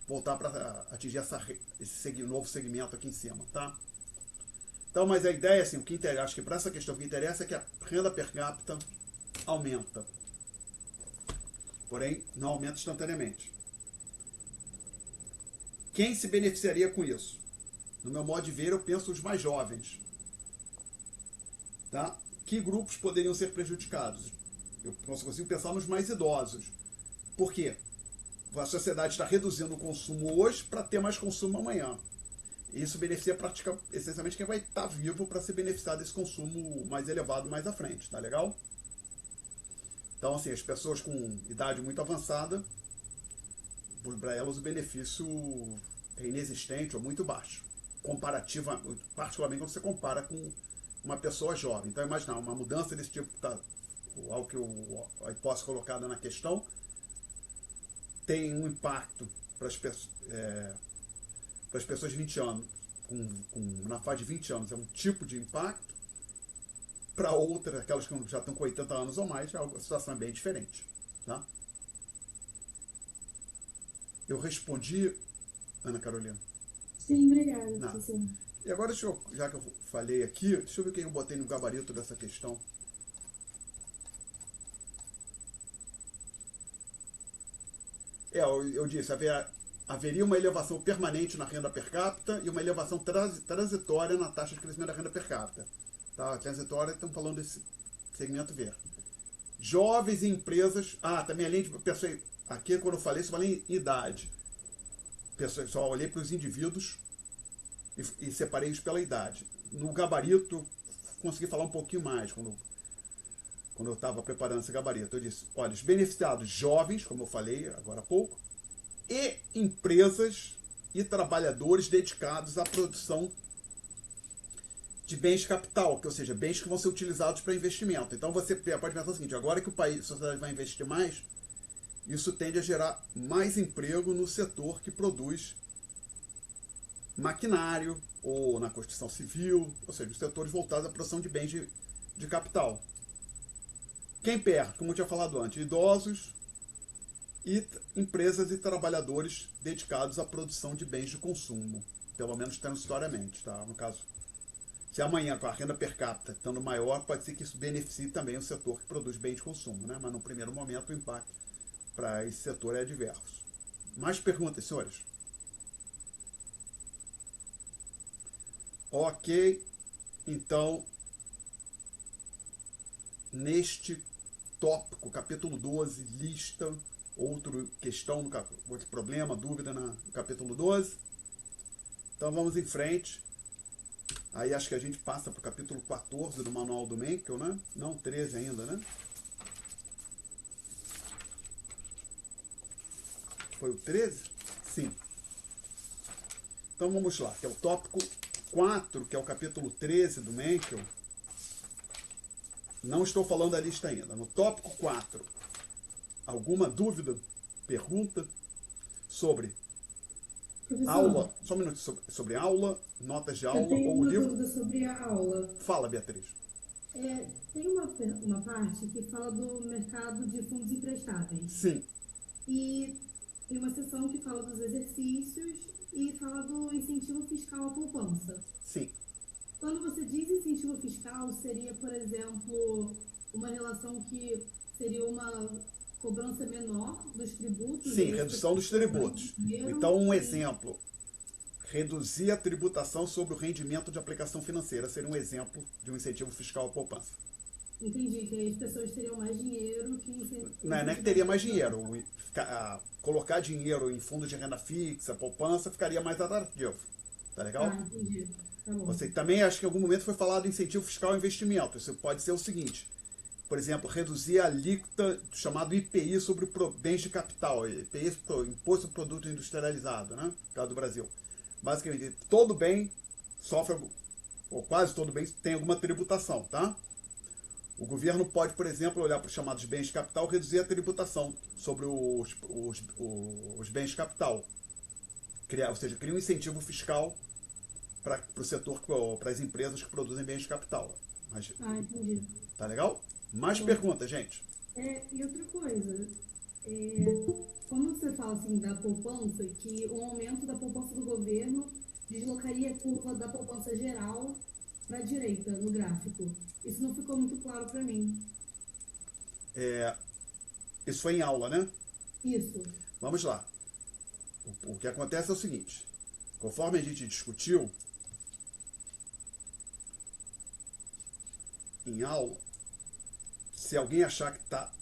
voltar para atingir esse novo segmento aqui em cima, tá? Então, mas a ideia, assim, acho que para essa questão o que interessa é que a renda per capita aumenta. Porém, não aumenta instantaneamente. Quem se beneficiaria com isso? No meu modo de ver, eu penso os mais jovens. Tá? Que grupos poderiam ser prejudicados? Eu consigo pensar nos mais idosos. Por quê? A sociedade está reduzindo o consumo hoje para ter mais consumo amanhã. E isso beneficia essencialmente quem vai estar vivo para se beneficiar desse consumo mais elevado mais à frente. Tá legal? Então, assim, as pessoas com idade muito avançada, para elas o benefício é inexistente ou muito baixo. Particularmente quando você compara com uma pessoa jovem. Então, imaginar uma mudança desse tipo, algo que a hipótese colocada na questão, tem um impacto para as pessoas de 20 anos, na fase de 20 anos, é um tipo de impacto. Para outras, aquelas que já estão com 80 anos ou mais, a situação é bem diferente. Tá? Eu respondi, Ana Carolina? Sim, obrigada. E agora, já que eu falei aqui, deixa eu ver quem eu botei no gabarito dessa questão. Eu disse, haveria uma elevação permanente na renda per capita e uma elevação transitória na taxa de crescimento da renda per capita. Tá? Transitória, estamos falando desse segmento verde. Jovens e empresas... também além de... Aqui, quando eu falei em idade. só olhei para os indivíduos e separei-os pela idade. No gabarito, consegui falar um pouquinho mais quando eu estava preparando esse gabarito. Eu disse, olha, os beneficiados jovens, como eu falei agora há pouco, e empresas e trabalhadores dedicados à produção de bens de capital, ou seja, bens que vão ser utilizados para investimento. Então você pode pensar o seguinte, agora que a sociedade vai investir mais, isso tende a gerar mais emprego no setor que produz maquinário ou na construção civil, ou seja, os setores voltados à produção de bens de capital. Quem perde, como eu tinha falado antes, idosos e empresas e trabalhadores dedicados à produção de bens de consumo, pelo menos transitoriamente, tá? No caso, se amanhã com a renda per capita estando maior, pode ser que isso beneficie também o setor que produz bens de consumo, né? Mas no primeiro momento o impacto para esse setor é adverso. Mais perguntas, senhores? Ok, então, neste tópico, capítulo 12, lista, outra questão, outro problema, dúvida no capítulo 12. Então vamos em frente. Aí acho que a gente passa para o capítulo 14 do Manual do Menkel, né? Não, 13 ainda, né? Foi o 13? Sim. Então vamos lá, que é o tópico 4, que é o capítulo 13 do Menkel. Não estou falando da lista ainda. No tópico 4, alguma dúvida, pergunta sobre Professor, aula? Só um minuto, sobre aula, notas de aula eu tenho ou uma livro? dúvida sobre a aula. Fala, Beatriz. Tem uma parte que fala do mercado de fundos emprestáveis. Sim, E tem uma seção que fala dos exercícios e fala do incentivo fiscal à poupança. sim. Quando você diz incentivo fiscal, seria, por exemplo, uma relação que seria uma cobrança menor dos tributos? Sim, redução dos tributos. Dinheiro, Então, um exemplo. Reduzir a tributação sobre o rendimento de aplicação financeira seria um exemplo de um incentivo fiscal à poupança. Entendi, que aí as pessoas teriam mais dinheiro que... Não é que teria mais dinheiro. Colocar dinheiro em fundo de renda fixa, poupança, ficaria mais atrativo. Tá legal? Ah, entendi. Tá bom. Você também, acho que em algum momento foi falado incentivo fiscal ao investimento. Isso pode ser o seguinte. Por exemplo, reduzir a alíquota chamado IPI sobre bens de capital. IPI, Imposto sobre Produto Industrializado, né? No caso do Brasil. Basicamente, todo bem sofre, ou quase todo bem, tem alguma tributação, tá? O governo pode, por exemplo, olhar para os chamados bens de capital e reduzir a tributação sobre os bens de capital. Ou seja, criar um incentivo fiscal para o setor, para as empresas que produzem bens de capital. Mas, Entendi. tá legal? Mais perguntas, gente? E outra coisa, como você fala assim da poupança, que o aumento da poupança do governo deslocaria a curva da poupança geral para a direita no gráfico. Isso não ficou muito claro para mim. Isso foi em aula, né? Isso. Vamos lá. O que acontece é o seguinte. Conforme a gente discutiu em aula, se alguém achar que está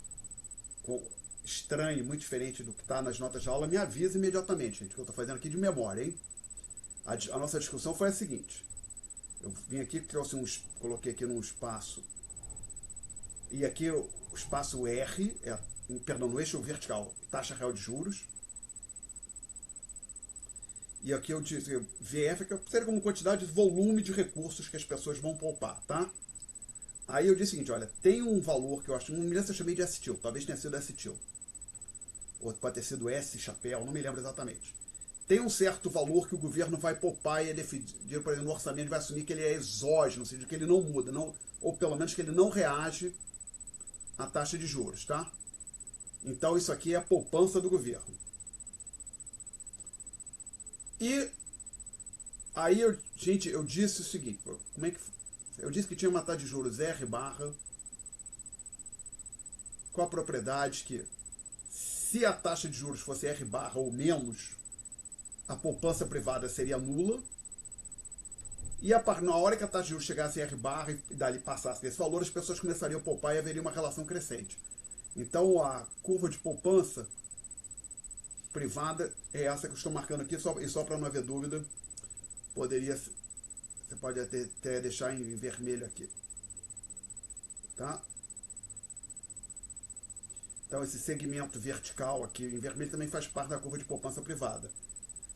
estranho, muito diferente do que está nas notas de aula, me avisa imediatamente, gente, que eu estou fazendo aqui de memória, hein? A nossa discussão foi a seguinte. Eu vim aqui, coloquei aqui num espaço, e aqui o espaço R, perdão, no eixo vertical, taxa real de juros. E aqui eu disse VF, que seria como quantidade de volume de recursos que as pessoas vão poupar, tá? Aí eu disse o seguinte, olha, tem um valor que eu acho, não me lembro se eu chamei de S-Til, talvez tenha sido S-Til. Ou pode ter sido S-Chapéu, não me lembro exatamente. Tem um certo valor que o governo vai poupar e é definido, por exemplo, no orçamento vai assumir que ele é exógeno, ou seja, que ele não muda, ou pelo menos que ele não reage à taxa de juros, tá? Então isso aqui é a poupança do governo. E aí, eu disse o seguinte, eu disse que tinha uma taxa de juros R barra com a propriedade que se a taxa de juros fosse R barra ou menos, a poupança privada seria nula, e na hora que a taxa de juros chegasse em R barra e dali passasse desse valor, as pessoas começariam a poupar e haveria uma relação crescente. Então a curva de poupança privada é essa que eu estou marcando aqui, e só para não haver dúvida, você pode até deixar em vermelho aqui. Tá? Então esse segmento vertical aqui em vermelho também faz parte da curva de poupança privada.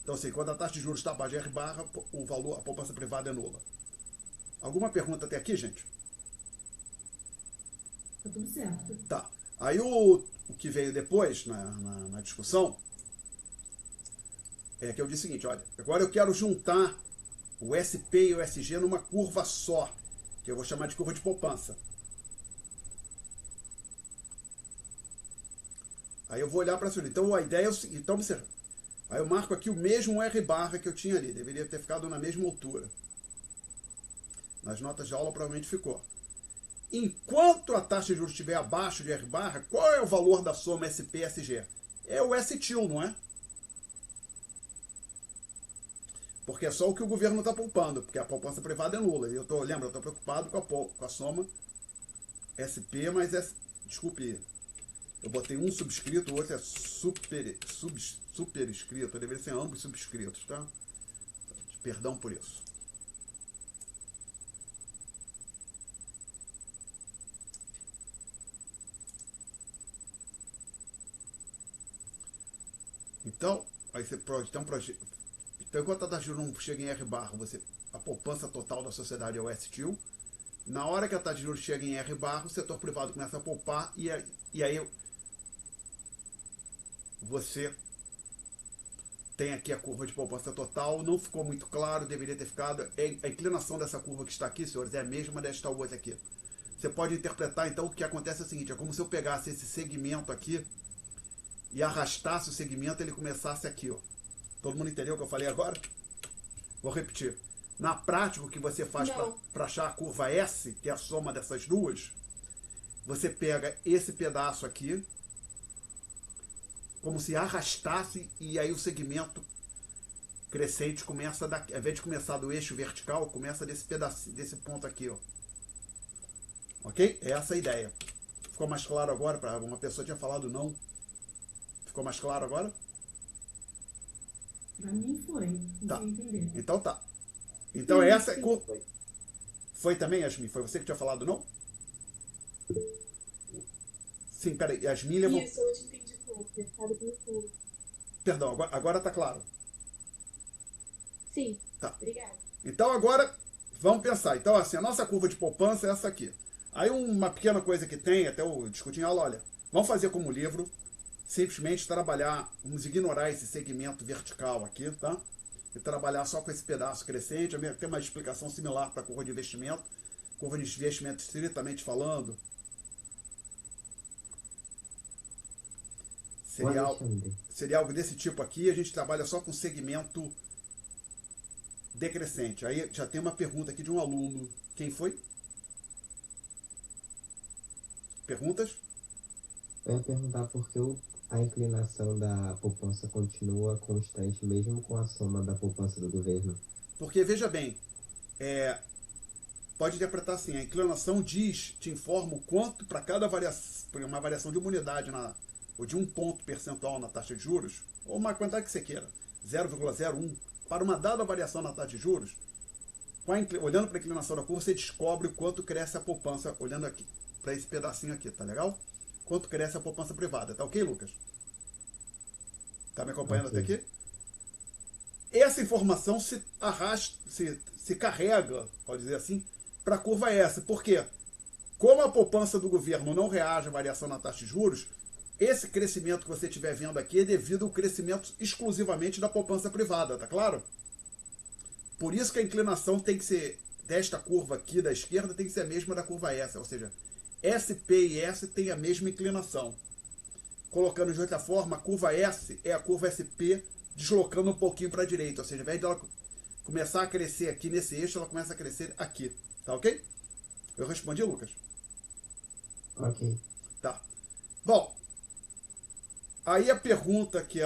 Então assim, quando a taxa de juros está abaixo de R barra, a poupança privada é nula. Alguma pergunta até aqui, gente? Tá tudo certo. Tá. Aí o que veio depois na discussão é que eu disse o seguinte, olha, agora eu quero juntar o SP e o SG numa curva só, que eu vou chamar de curva de poupança. Aí eu vou olhar para cima. Então a ideia é o seguinte, então observa. Aí eu marco aqui o mesmo R barra que eu tinha ali, deveria ter ficado na mesma altura. Nas notas de aula provavelmente ficou. Enquanto a taxa de juros estiver abaixo de R barra, qual é o valor da soma SP-SG? É o S-TIL, não é? Porque é só o que o governo está poupando, porque a poupança privada é nula. Eu estou preocupado com a soma SP, mas desculpe, eu botei um subscrito, o outro é superescrito, deveria ser ambos subscritos, tá? Perdão por isso. Então, aí você então, enquanto a taxa de juros não chega em R barra, a poupança total da sociedade é o S-TIL. Na hora que a taxa de juros chega em R barra, o setor privado começa a poupar e aí você tem aqui a curva de poupança total. Não ficou muito claro, deveria ter ficado. A inclinação dessa curva que está aqui, senhores, é a mesma desta outra aqui. Você pode interpretar, então, o que acontece é o seguinte, é como se eu pegasse esse segmento aqui e arrastasse o segmento, ele começasse aqui, ó. Todo mundo entendeu o que eu falei agora? Vou repetir. Na prática, o que você faz para achar a curva S, que é a soma dessas duas, você pega esse pedaço aqui, como se arrastasse, e aí o segmento crescente começa, ao invés de começar do eixo vertical, começa desse ponto aqui, ó. Ok? É essa a ideia. Ficou mais claro agora? Para uma pessoa tinha falado não. Ficou mais claro agora? Pra mim foi. Não Tá. sei entender. Então tá. Então essa é curva. Foi também, Yasmin? Foi você que tinha falado não? Sim, peraí. Yasmin levou. Isso, eu te entendi pouco. Tinha ficado com tudo. Perdão, agora tá claro. Sim. Tá. Obrigada. Então agora vamos pensar. Então assim, a nossa curva de poupança é essa aqui. Aí uma pequena coisa que tem, até eu discuti em aula, olha, vamos fazer como livro, simplesmente trabalhar, vamos ignorar esse segmento vertical aqui, tá? E trabalhar só com esse pedaço crescente. Tem uma explicação similar para a curva de investimento. Curva de investimento estritamente falando. Seria algo desse tipo aqui. A gente trabalha só com segmento decrescente. Aí já tem uma pergunta aqui de um aluno. Quem foi? Perguntas? Eu ia perguntar por que a inclinação da poupança continua constante, mesmo com a soma da poupança do governo. Porque, veja bem, pode interpretar assim, a inclinação te informa o quanto para cada uma variação de uma unidade, ou de um ponto percentual na taxa de juros, ou uma quantidade que você queira, 0,01, para uma dada variação na taxa de juros, olhando para a inclinação da curva, você descobre o quanto cresce a poupança, olhando aqui para esse pedacinho aqui, tá legal? Quanto cresce a poupança privada, tá ok, Lucas? Tá me acompanhando até aqui? Essa informação se arrasta, se carrega, pode dizer assim, para a curva S. Por quê? Como a poupança do governo não reage à variação na taxa de juros, esse crescimento que você estiver vendo aqui é devido ao crescimento exclusivamente da poupança privada, tá claro? Por isso que a inclinação tem que ser, desta curva aqui da esquerda, tem que ser a mesma da curva S, ou seja, SP e S têm a mesma inclinação. Colocando de outra forma, a curva S é a curva SP deslocando um pouquinho para a direita, ou seja, ao invés dela começar a crescer aqui nesse eixo, ela começa a crescer aqui, tá ok? Eu respondi, Lucas? Ok. Tá. Bom, aí a pergunta que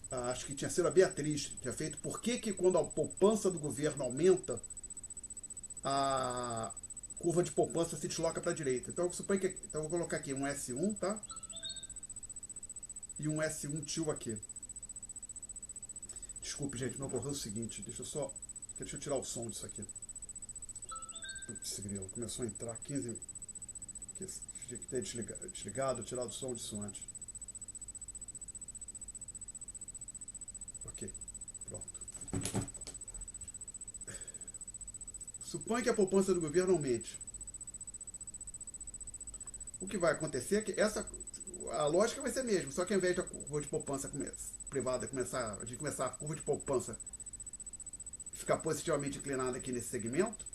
acho que tinha sido a Beatriz que tinha feito, por que quando a poupança do governo aumenta, a curva de poupança se desloca para a direita? Então, suponho que, então eu vou colocar aqui um S1, tá? e um S1 tio aqui. Desculpe, gente, me ocorreu o seguinte. Deixa eu tirar o som disso aqui. Putz, grilo, começou a entrar 15... Tinha que ter desligado, tirado o som disso antes. Ok, pronto. Suponha que a poupança do governo aumente. O que vai acontecer é que a lógica vai ser a mesma, só que ao invés da curva de poupança privada começar a curva de poupança ficar positivamente inclinada aqui nesse segmento,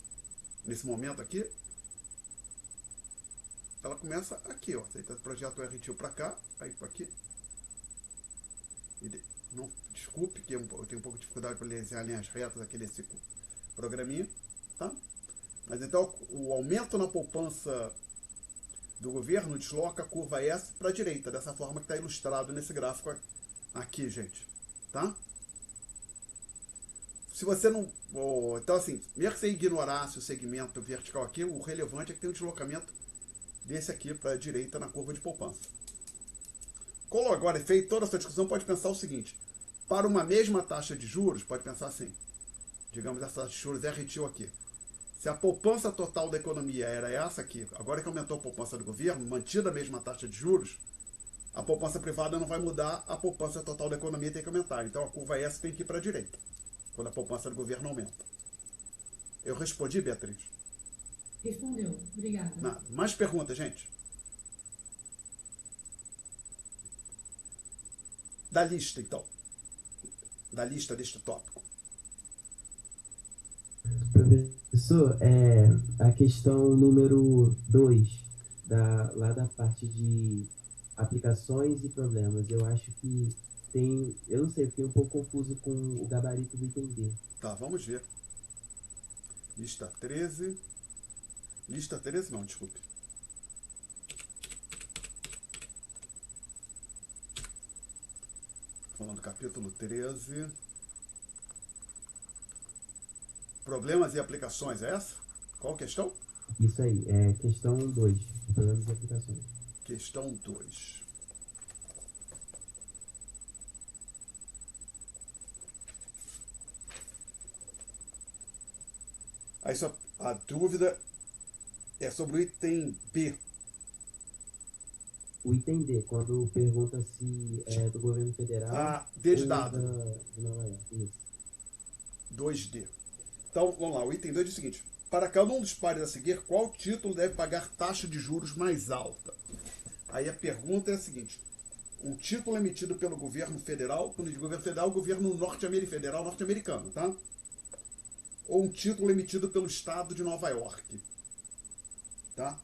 nesse momento aqui, ela começa aqui, ó. Você projeta o RTO para cá, aí para aqui. Não, desculpe que eu tenho um pouco de dificuldade para desenhar linhas retas aqui nesse programinha, tá? Mas então o aumento na poupança do governo desloca a curva S para a direita, dessa forma que está ilustrado nesse gráfico aqui, gente, tá? Se você não... Então, assim, mesmo que você ignorasse o segmento vertical aqui, o relevante é que tem um deslocamento desse aqui para a direita na curva de poupança. Como agora é feito toda essa discussão, pode pensar o seguinte: para uma mesma taxa de juros, pode pensar assim, digamos essa taxa de juros RTO aqui. Se a poupança total da economia era essa aqui, agora que aumentou a poupança do governo, mantida a mesma taxa de juros, a poupança privada não vai mudar, a poupança total da economia tem que aumentar. Então a curva S tem que ir para a direita, quando a poupança do governo aumenta. Eu respondi, Beatriz? Respondeu. Obrigada. Nada. Mais perguntas, gente? Da lista, então. Da lista deste tópico. Professor, a questão número 2, lá da parte de aplicações e problemas, eu acho que eu não sei, eu fiquei um pouco confuso com o gabarito do item D. Tá, vamos ver. Lista 13. Lista 13 não, desculpe. Falando do capítulo 13. Problemas e aplicações, é essa? Qual questão? Isso aí, questão 2, problemas e aplicações. Questão 2. Aí só a dúvida é sobre o item B. O item D, quando pergunta se é do governo federal D de ou dado. de Nova York. Isso. 2D. Então, vamos lá. O item 2 diz o seguinte: para cada um dos pares a seguir, qual título deve pagar taxa de juros mais alta? Aí a pergunta é a seguinte: um título emitido pelo governo federal, quando diz governo federal, o governo federal norte-americano, tá? Ou um título emitido pelo estado de Nova York, tá?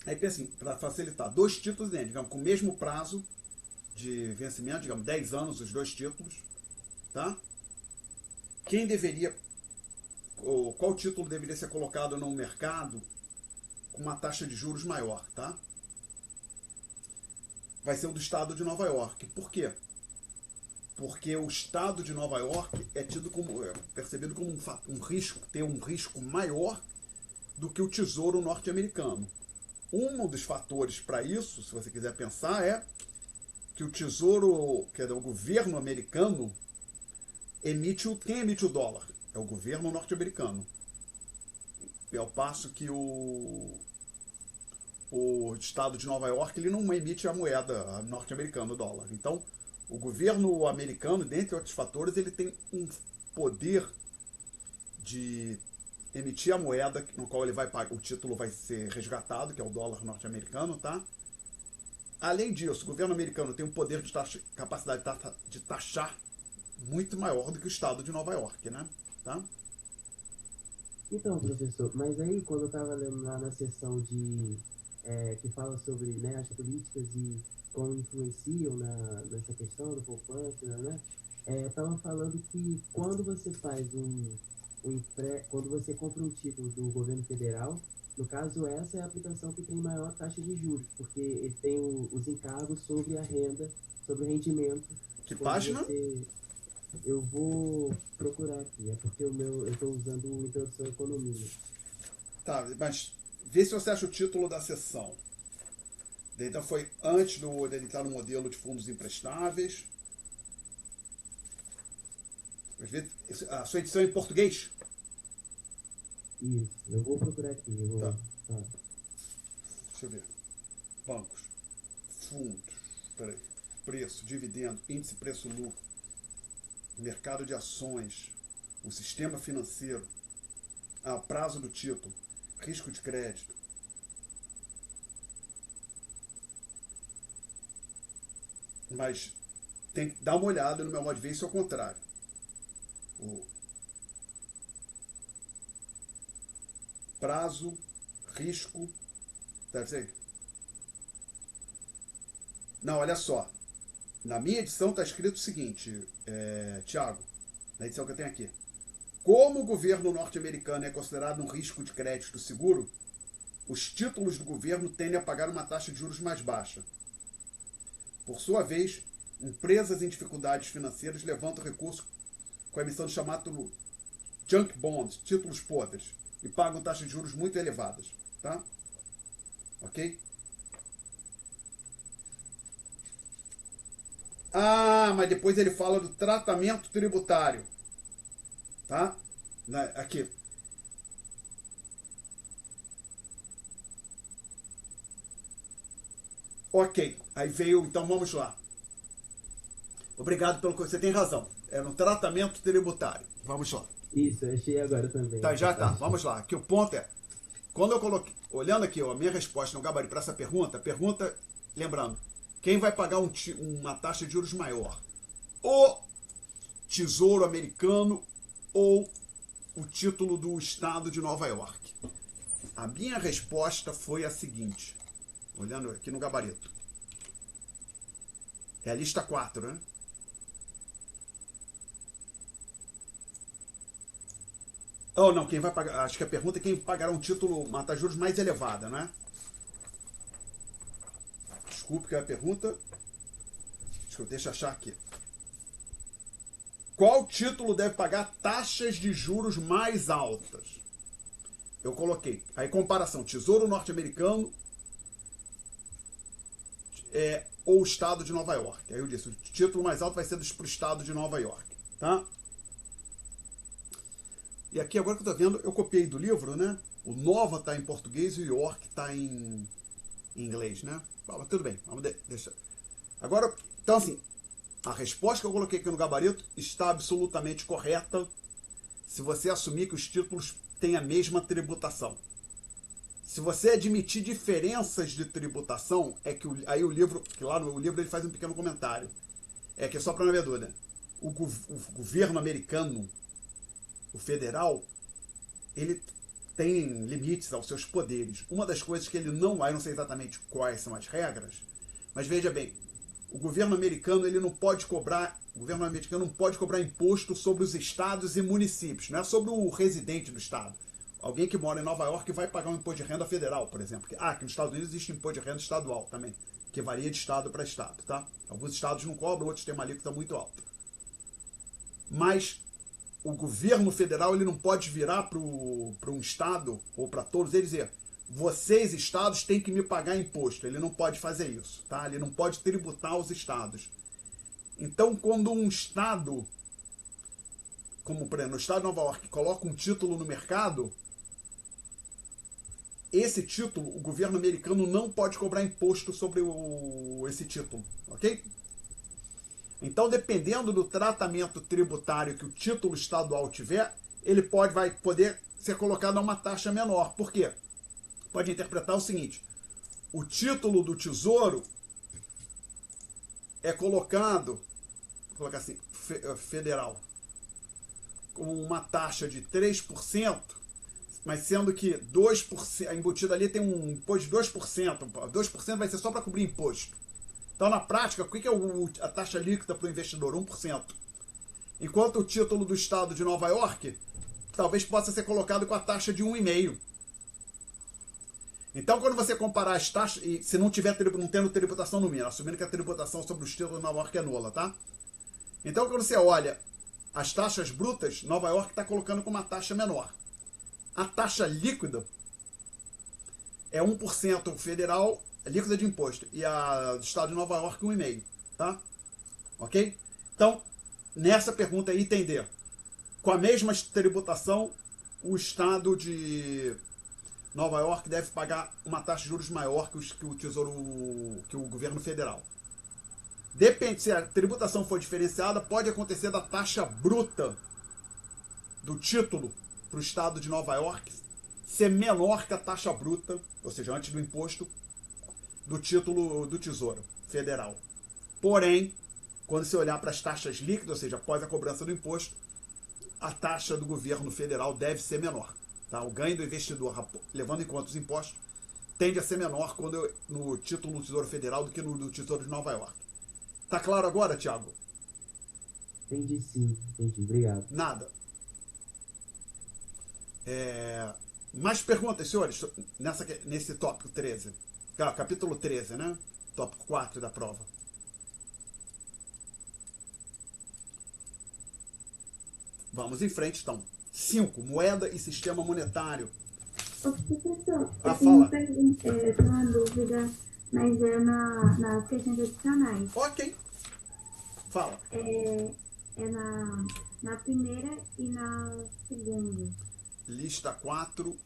Aí pensa assim, para facilitar, 2 títulos, né, digamos, com o mesmo prazo de vencimento, digamos, 10 anos, os 2 títulos, tá? Qual título deveria ser colocado no mercado com uma taxa de juros maior, tá? Vai ser o do estado de Nova York. Por quê? Porque o estado de Nova York é percebido como um risco, tem um risco maior do que o Tesouro norte-americano. Um dos fatores para isso, se você quiser pensar, é que o Tesouro, que é o governo americano, quem emite o dólar? É o governo norte-americano. E ao passo que o estado de Nova York ele não emite a moeda norte-americana, o dólar. Então, o governo americano, dentre outros fatores, ele tem um poder de emitir a moeda no qual ele vai pagar, o título vai ser resgatado, que é o dólar norte-americano, tá? Além disso, o governo americano tem um poder de capacidade de taxar muito maior do que o estado de Nova York, né? Tá? Então, professor, mas aí quando eu estava lendo lá na seção que fala sobre, né, as políticas e como influenciam nessa questão da poupança, né? Estava falando que quando você faz quando você compra um título do governo federal, no caso essa é a aplicação que tem maior taxa de juros, porque ele tem os encargos sobre a renda, sobre o rendimento. Que página? Eu vou procurar aqui, é porque eu estou usando o Introdução à Economia. Tá, mas vê se você acha o título da seção. Então foi antes dele entrar no modelo de fundos emprestáveis. A sua edição é em português? Isso, eu vou procurar aqui. Tá. Tá. Deixa eu ver. Bancos, fundos, peraí, preço, dividendo, índice preço-lucro, mercado de ações, o sistema financeiro, prazo do título, risco de crédito. Mas tem que dar uma olhada no meu modo de ver, isso é o contrário. O prazo, risco, deve ser. Não, olha só. Na minha edição está escrito o seguinte, Tiago, na edição que eu tenho aqui. Como o governo norte-americano é considerado um risco de crédito seguro, os títulos do governo tendem a pagar uma taxa de juros mais baixa. Por sua vez, empresas em dificuldades financeiras levantam recursos com a emissão de chamado junk bonds, títulos podres, e pagam taxas de juros muito elevadas. Tá? Ok? Mas depois ele fala do tratamento tributário. Tá? Aqui. Ok. Aí veio, então vamos lá. Obrigado pelo que você tem razão. É no tratamento tributário. Vamos lá. Isso, eu achei agora também. Tá, já tá. Vamos lá. Aqui o ponto é, quando eu coloquei, olhando aqui, ó, a minha resposta no gabarito para essa pergunta, lembrando, quem vai pagar uma taxa de juros maior? O Tesouro Americano ou o título do Estado de Nova York? A minha resposta foi a seguinte, olhando aqui no gabarito. É a lista 4, né? Oh, não, quem vai pagar, acho que a pergunta é quem pagará um título, uma taxa de juros mais elevada, né? Desculpe que é a pergunta. Deixa eu achar aqui. Qual título deve pagar taxas de juros mais altas? Eu coloquei. Aí comparação, Tesouro Norte-Americano ou o Estado de Nova York. Aí eu disse, o título mais alto vai ser para o Estado de Nova York. Tá? E aqui agora que eu estou vendo, eu copiei do livro, né? O Nova está em português e o York está em inglês, né? Mas tudo bem, vamos deixar. Agora, então assim, a resposta que eu coloquei aqui no gabarito está absolutamente correta se você assumir que os títulos têm a mesma tributação. Se você admitir diferenças de tributação, é que aí o livro, que lá no livro ele faz um pequeno comentário, é que é só para não haver dúvida, o governo americano, o federal, ele tem limites aos seus poderes. Uma das coisas que ele não vai, não sei exatamente quais são as regras, mas veja bem, o governo americano ele não pode cobrar, o governo americano não pode cobrar imposto sobre os estados e municípios, não é sobre o residente do estado. Alguém que mora em Nova York vai pagar um imposto de renda federal, por exemplo. Aqui nos Estados Unidos existe imposto de renda estadual também, que varia de estado para estado, tá? Alguns estados não cobram, outros têm uma alíquota muito alta. Mas o governo federal ele não pode virar para um estado ou para todos eles e dizer: vocês, estados, têm que me pagar imposto. Ele não pode fazer isso, tá? Ele não pode tributar os estados. Então, quando um estado, como por exemplo, o estado de Nova York, coloca um título no mercado, esse título, o governo americano não pode cobrar imposto sobre esse título, ok? Então, dependendo do tratamento tributário que o título estadual tiver, ele vai poder ser colocado a uma taxa menor. Por quê? Pode interpretar o seguinte: o título do Tesouro é colocado, vou colocar assim, federal, com uma taxa de 3%, mas sendo que 2%, embutido ali tem um imposto de 2%. 2% vai ser só para cobrir imposto. Então, na prática, o que é a taxa líquida para o investidor? 1%. Enquanto o título do estado de Nova York talvez possa ser colocado com a taxa de 1,5%. Então, quando você comparar as taxas, e se não tendo tributação no mínimo, assumindo que a tributação sobre os títulos de Nova York é nula, tá? Então, quando você olha as taxas brutas, Nova York está colocando com uma taxa menor. A taxa líquida é 1% federal, líquida de imposto e a do estado de Nova York 1,5, tá? Ok? Então, nessa pergunta aí, entender. Com a mesma tributação, o estado de Nova York deve pagar uma taxa de juros maior que o governo federal. Depende, se a tributação for diferenciada, pode acontecer da taxa bruta do título para o estado de Nova York ser menor que a taxa bruta, ou seja, antes do imposto, do título do Tesouro Federal. Porém, quando você olhar para as taxas líquidas, ou seja, após a cobrança do imposto, a taxa do governo federal deve ser menor. Tá? O ganho do investidor, levando em conta os impostos, tende a ser menor no título do Tesouro Federal do que no do Tesouro de Nova York. Tá claro agora, Thiago? Entendi, sim. Entendi. Obrigado. Nada. Mais perguntas, senhores, nesse tópico 13? Capítulo 13, né? Tópico 4 da prova. Vamos em frente, então. 5. Moeda e sistema monetário. Ô, professor, Ah, eu tenho fala. uma dúvida, mas é nas questões adicionais. Ok. Fala. É na primeira e na segunda. Lista 4,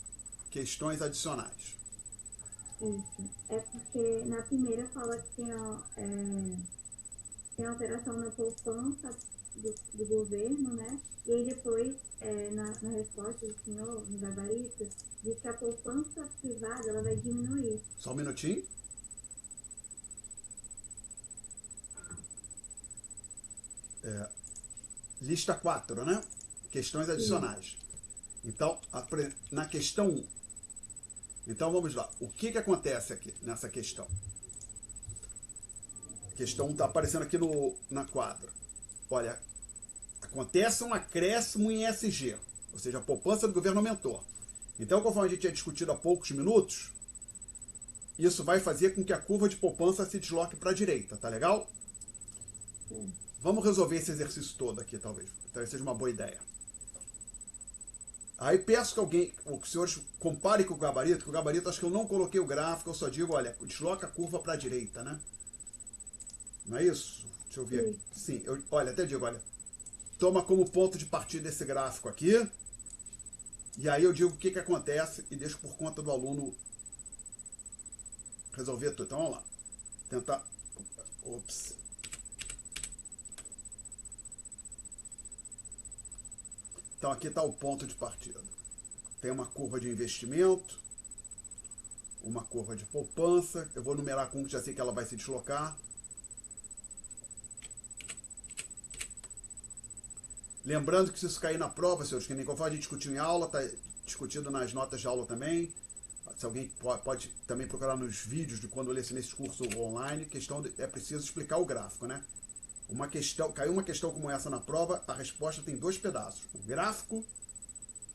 questões adicionais. Isso. É porque na primeira fala que tem alteração na poupança do governo, né? E aí depois, na resposta do senhor, no gabarito, diz que a poupança privada ela vai diminuir. Só um minutinho. Lista 4, né? Questões adicionais. Então, na questão 1. Então, vamos lá. O que acontece aqui nessa questão? A questão 1 está aparecendo aqui na quadra. Olha, acontece um acréscimo em ESG, ou seja, a poupança do governo aumentou. Então, conforme a gente tinha discutido há poucos minutos, isso vai fazer com que a curva de poupança se desloque para a direita, tá legal? Vamos resolver esse exercício todo aqui, talvez. Talvez seja uma boa ideia. Aí peço que os senhores comparem com o gabarito, que o gabarito acho que eu não coloquei o gráfico, eu só digo, olha, desloca a curva para a direita, né? Não é isso? Deixa eu ver. Sim, olha, até digo, olha, toma como ponto de partida esse gráfico aqui, e aí eu digo o que acontece e deixo por conta do aluno resolver tudo. Então vamos lá. Tentar. Ops. Então aqui está o ponto de partida. Tem uma curva de investimento, uma curva de poupança. Eu vou numerar com um que já sei que ela vai se deslocar. Lembrando que se isso cair na prova, senhores, que nem conforme a gente discutiu em aula, está discutido nas notas de aula também. Se alguém pode também procurar nos vídeos de quando eu lecionei esse curso online, é preciso explicar o gráfico, né? Caiu uma questão como essa na prova, a resposta tem 2 pedaços, o gráfico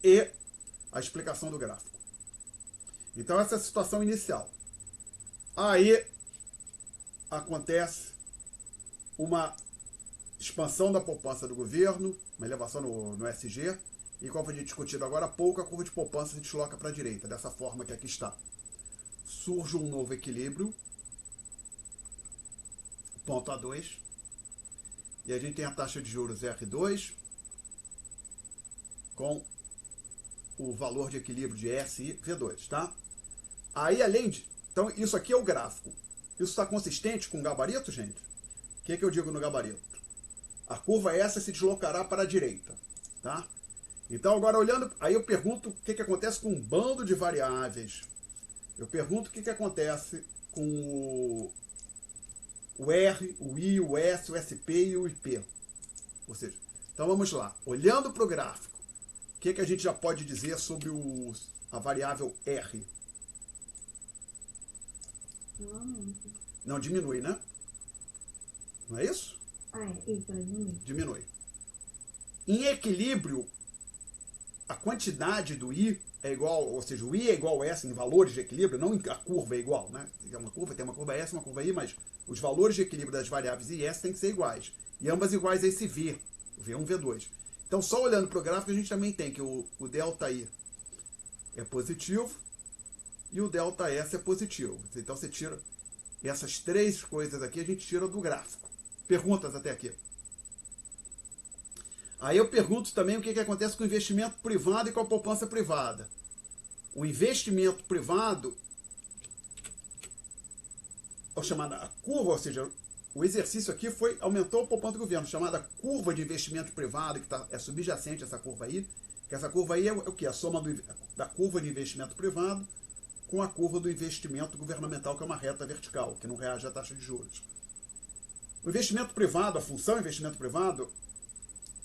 e a explicação do gráfico. Então essa é a situação inicial. Aí acontece uma expansão da poupança do governo, uma elevação no SG, e como a gente discutido agora há pouco, a curva de poupança se desloca para a direita, dessa forma que aqui está. Surge um novo equilíbrio, ponto A2, e a gente tem a taxa de juros R2 com o valor de equilíbrio de S e V2, tá? Aí, então, isso aqui é o gráfico. Isso está consistente com o gabarito, gente? O que eu digo no gabarito? A curva essa se deslocará para a direita, tá? Então, agora olhando, aí eu pergunto o que acontece com um bando de variáveis. Eu pergunto o que acontece com o R, o I, o S, o SP e o IP. Ou seja, então vamos lá. Olhando para o gráfico, o que a gente já pode dizer sobre a variável R? Não, diminui, né? Não é isso? Isso, diminui. Diminui. Em equilíbrio, a quantidade do I é igual, ou seja, o I é igual a S em valores de equilíbrio, não a curva é igual, né? Tem uma curva S, uma curva I, mas os valores de equilíbrio das variáveis I e S têm que ser iguais. E ambas iguais a esse V, o V1, V2. Então, só olhando para o gráfico, a gente também tem que o ΔI é positivo e o ΔS é positivo. Então, você tira... Essas três coisas aqui a gente tira do gráfico. Perguntas até aqui. Aí eu pergunto também o que acontece com o investimento privado e com a poupança privada. O investimento privado, ou chamada a curva, ou seja, o exercício aqui aumentou a poupança do governo, chamada curva de investimento privado, que é subjacente a essa curva aí, que essa curva aí é o que? A soma da curva de investimento privado com a curva do investimento governamental, que é uma reta vertical, que não reage à taxa de juros. O investimento privado, a função investimento privado,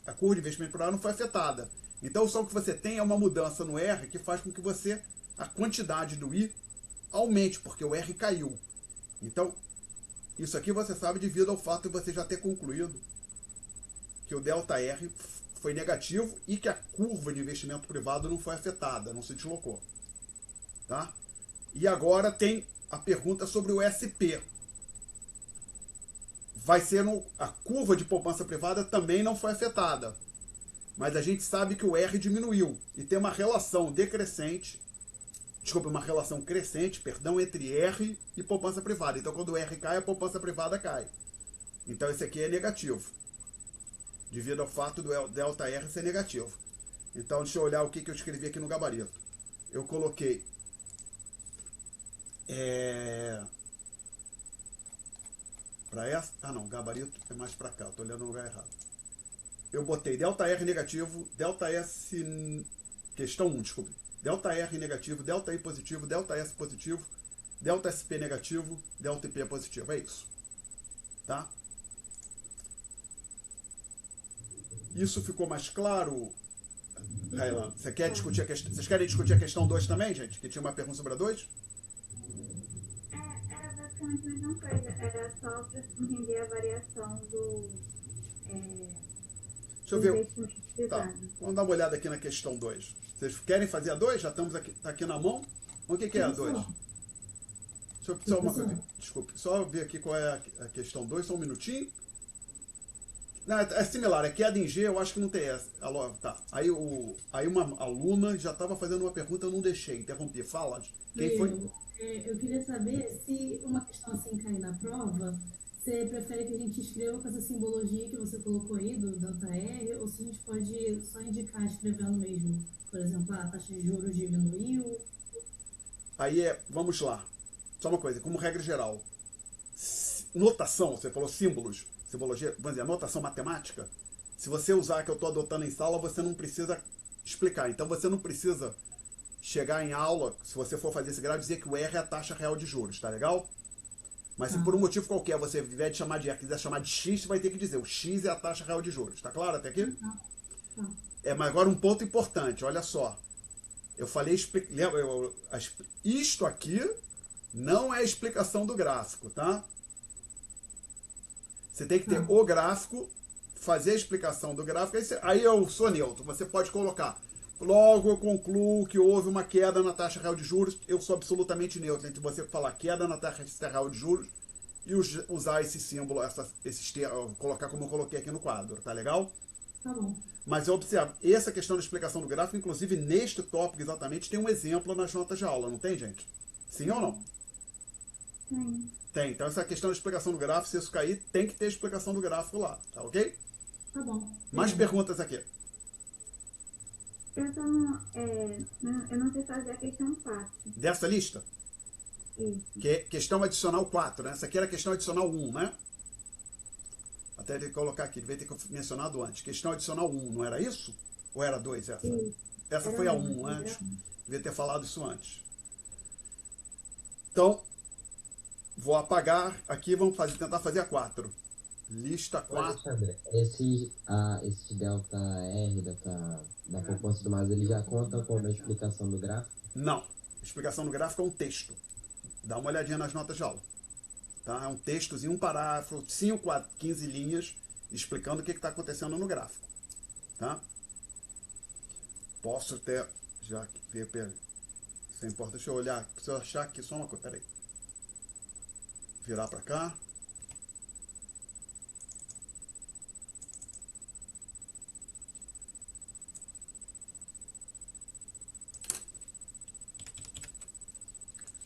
a curva de investimento privado não foi afetada. Então, só o que você tem é uma mudança no R que faz com que a quantidade do I aumente, porque o R caiu. Então, isso aqui você sabe devido ao fato de você já ter concluído que o delta R foi negativo e que a curva de investimento privado não foi afetada, não se deslocou. Tá? E agora tem a pergunta sobre o SP. A curva de poupança privada também não foi afetada. Mas a gente sabe que o R diminuiu e tem uma relação crescente, entre R e poupança privada. Então, quando o R cai, a poupança privada cai. Então, esse aqui é negativo, devido ao fato do delta R ser negativo. Então, deixa eu olhar o que eu escrevi aqui no gabarito. Eu coloquei para essa... Ah, não, gabarito é mais para cá, estou olhando no lugar errado. Eu botei delta R negativo, delta S... Questão 1, desculpe. Delta R negativo, delta I positivo, delta S positivo, delta SP negativo, delta IP positivo. É isso. Tá? Isso ficou mais claro, Railan? Vocês querem discutir a questão 2 também, gente? Que tinha uma pergunta sobre a 2? Era basicamente a mesma coisa. Era só para entender a variação do Deixa eu ver. investimento privado. Tá. Vamos dar uma olhada aqui na questão 2. Vocês querem fazer a 2? Já estamos aqui, tá aqui na mão. O que é a 2? Deixa eu só uma coisa. Desculpe, só ver aqui qual é a questão 2, só um minutinho. Não, é similar, é queda em G, eu acho que não tem essa. Tá. Aí uma aluna já estava fazendo uma pergunta, eu não deixei, interrompi. Fala, quem foi? Eu queria saber se uma questão assim cair na prova, você prefere que a gente escreva com essa simbologia que você colocou aí, do delta R, ou se a gente pode só indicar escrevendo mesmo? Por exemplo, a taxa de juros diminuiu. Aí vamos lá. Só uma coisa, como regra geral. Notação, você falou símbolos, simbologia, vamos dizer, notação matemática. Se você usar a que eu estou adotando em sala, você não precisa explicar. Então você não precisa chegar em aula, se você for fazer esse grau, dizer que o R é a taxa real de juros, tá legal? Mas se por um motivo qualquer você, ao invés de chamar de R, quiser chamar de X, você vai ter que dizer o X é a taxa real de juros. Tá claro até aqui? Mas agora um ponto importante, olha só. Eu falei, isto aqui não é a explicação do gráfico, tá? Você tem que ter o gráfico, fazer a explicação do gráfico, aí eu sou neutro. Você pode colocar, logo eu concluo que houve uma queda na taxa real de juros, eu sou absolutamente neutro entre você falar queda na taxa real de juros e usar esse símbolo, colocar como eu coloquei aqui no quadro, tá legal? Tá bom. Mas observa, essa questão da explicação do gráfico, inclusive neste tópico exatamente, tem um exemplo nas notas de aula, não tem, gente? Sim ou não? Sim. Tem. Então essa questão da explicação do gráfico, se isso cair, tem que ter a explicação do gráfico lá, tá ok? Tá bom. Mais perguntas aqui. Eu não sei fazer a questão 4. Dessa lista? Isso. Que é questão adicional 4, né? Essa aqui era a questão adicional 1, né? Até ter que colocar aqui, devia ter mencionado antes. Questão adicional 1, não era isso? Ou era 2 essa? Isso. Essa Era foi a 1, 1 era antes. 1. Devia ter falado isso antes. Então, vou apagar aqui, vamos tentar fazer a 4. Lista 4. Alexandre, esse delta R, da poupança do mais, ele já conta como a explicação do gráfico? Não. A explicação do gráfico é um texto. Dá uma olhadinha nas notas de aula. Tá? É um textozinho, um parágrafo, 5, 15 linhas, explicando o que está acontecendo no gráfico. Tá? Posso até já ver. Isso é importante. Deixa eu olhar. Preciso achar aqui só uma coisa. Peraí. Virar para cá.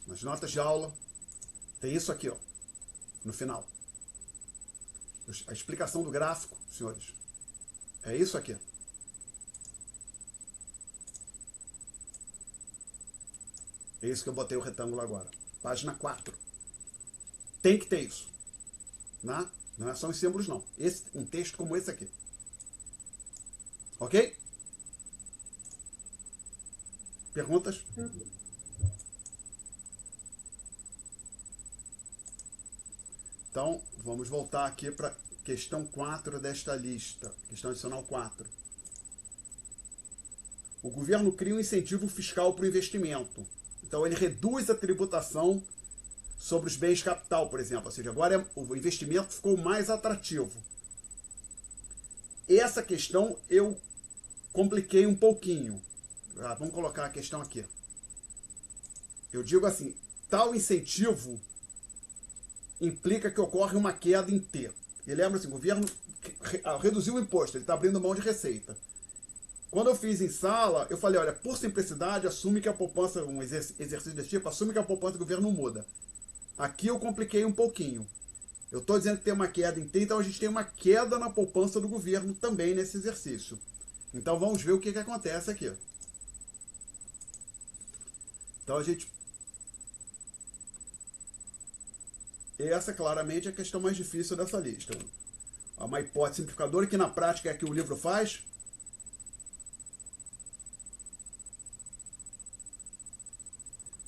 Nas notas de aula, tem isso aqui, ó. no final. A explicação do gráfico, senhores, é isso aqui. É isso que eu botei o retângulo agora. Página 4. Tem que ter isso. Né? Não é só os símbolos, não. Um texto como esse aqui. Ok? Perguntas? Então, vamos voltar aqui para questão 4 desta lista. Questão adicional 4. O governo cria um incentivo fiscal para o investimento. Então, ele reduz a tributação sobre os bens capital, por exemplo. Ou seja, agora o investimento ficou mais atrativo. Essa questão eu compliquei um pouquinho. Vamos colocar a questão aqui. Eu digo assim, tal incentivo implica que ocorre uma queda em T. E lembra assim, o governo reduziu o imposto, ele está abrindo mão de receita. Quando eu fiz em sala, eu falei, olha, por simplicidade, assume que a poupança, um exercício desse tipo, assume que a poupança do governo muda. Aqui eu compliquei um pouquinho. Eu estou dizendo que tem uma queda em T, então a gente tem uma queda na poupança do governo também nesse exercício. Então vamos ver o que acontece aqui. Então a gente... Essa claramente é a questão mais difícil dessa lista. Uma hipótese simplificadora que na prática é a que o livro faz.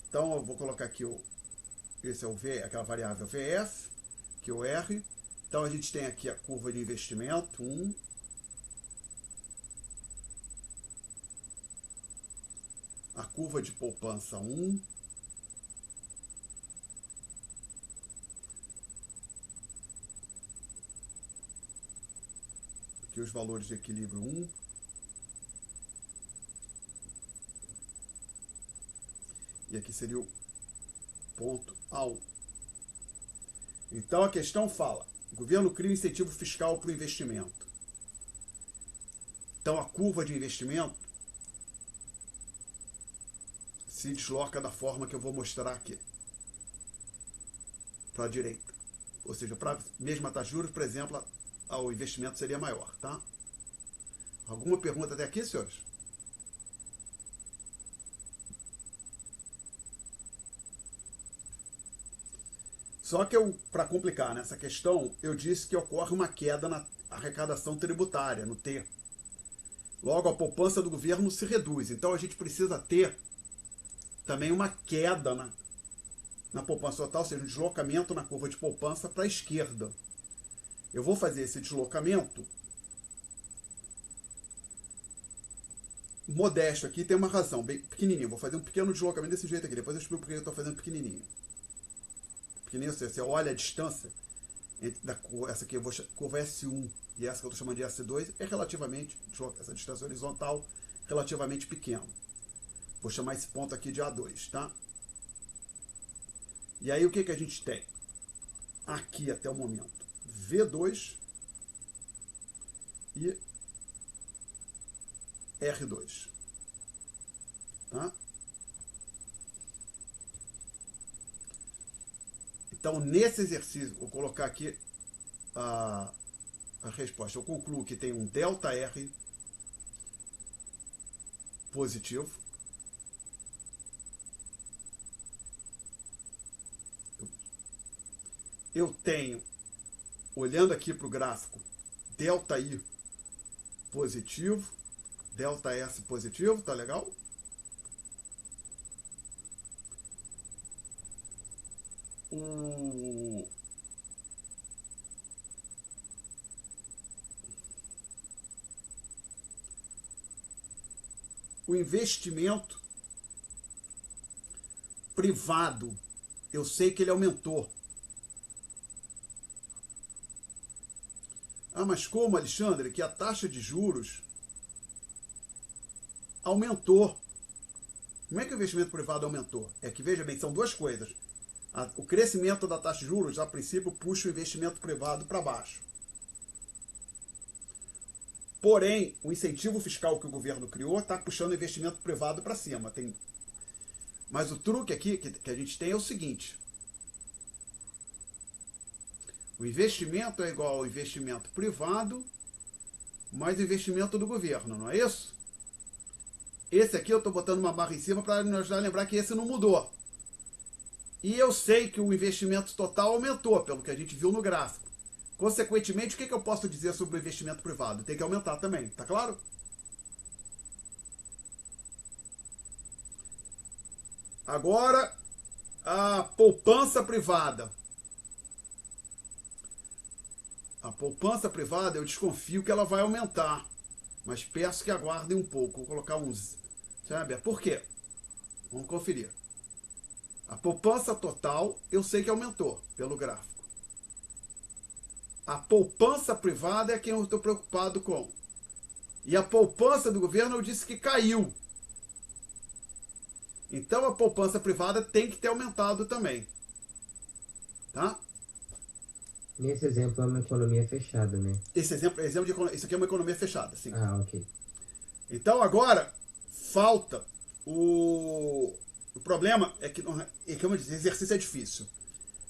Então eu vou colocar aqui esse é o V, aquela variável VF, que é o R. Então a gente tem aqui a curva de investimento, 1. A curva de poupança, 1. Aqui os valores de equilíbrio, 1. E aqui seria o ponto AU. Então a questão fala, o governo cria um incentivo fiscal para o investimento. Então a curva de investimento se desloca da forma que eu vou mostrar aqui. Para a direita. Ou seja, para a mesma taxa de juros, por exemplo, o investimento seria maior, tá? Alguma pergunta até aqui, senhores? Só que para complicar nessa questão, eu disse que ocorre uma queda na arrecadação tributária, no T. Logo, a poupança do governo se reduz. Então, a gente precisa ter também uma queda na poupança total, ou seja, um deslocamento na curva de poupança para a esquerda. Eu vou fazer esse deslocamento modesto aqui, tem uma razão, bem pequenininho. Vou fazer um pequeno deslocamento desse jeito aqui, depois eu explico porque eu estou fazendo pequenininho. Pequenininho, você olha a distância entre essa aqui, eu vou curva S1 e essa que eu estou chamando de S2, é relativamente, essa distância horizontal, relativamente pequena. Vou chamar esse ponto aqui de A2, tá? E aí o que a gente tem? Aqui até o momento, V2 e R2. Tá? Então, nesse exercício, vou colocar aqui a resposta. Eu concluo que tem um ΔR positivo. Eu tenho, olhando aqui para o gráfico, ΔI positivo, ΔS positivo, tá legal? O investimento privado, eu sei que ele aumentou. Ah, mas como, Alexandre, que a taxa de juros aumentou? Como é que o investimento privado aumentou? É que, veja bem, são duas coisas. O crescimento da taxa de juros, a princípio, puxa o investimento privado para baixo. Porém, o incentivo fiscal que o governo criou está puxando o investimento privado para cima. Mas o truque aqui que a gente tem é o seguinte. O investimento é igual ao investimento privado mais o investimento do governo, não é isso? Esse aqui eu estou botando uma barra em cima para nos ajudar a lembrar que esse não mudou. E eu sei que o investimento total aumentou, pelo que a gente viu no gráfico. Consequentemente, o que eu posso dizer sobre o investimento privado? Tem que aumentar também, tá claro? Agora, a poupança privada. A poupança privada, eu desconfio que ela vai aumentar. Mas peço que aguardem um pouco. Vou colocar uns... Sabe? Por quê? Vamos conferir. A poupança total, eu sei que aumentou pelo gráfico. A poupança privada é quem eu estou preocupado com. E a poupança do governo eu disse que caiu. Então a poupança privada tem que ter aumentado também. Tá? Nesse exemplo é uma economia fechada, né? Esse exemplo de isso aqui é uma economia fechada, sim. Ah, ok. Então agora falta o problema é que, como eu disse, exercício é difícil.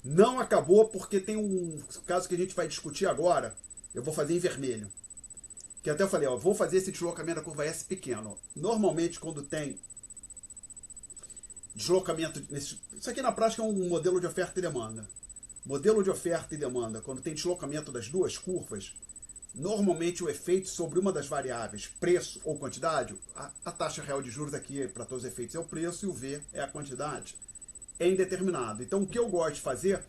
Não acabou porque tem um caso que a gente vai discutir agora. Eu vou fazer em vermelho. Que até eu falei, ó, vou fazer esse deslocamento da curva S pequeno. Normalmente quando tem deslocamento isso aqui na prática é um modelo de oferta e demanda. Modelo de oferta e demanda, quando tem deslocamento das duas curvas, normalmente o efeito sobre uma das variáveis, preço ou quantidade, a taxa real de juros aqui, para todos os efeitos, é o preço e o V é a quantidade, é indeterminado. Então, o que eu gosto de fazer,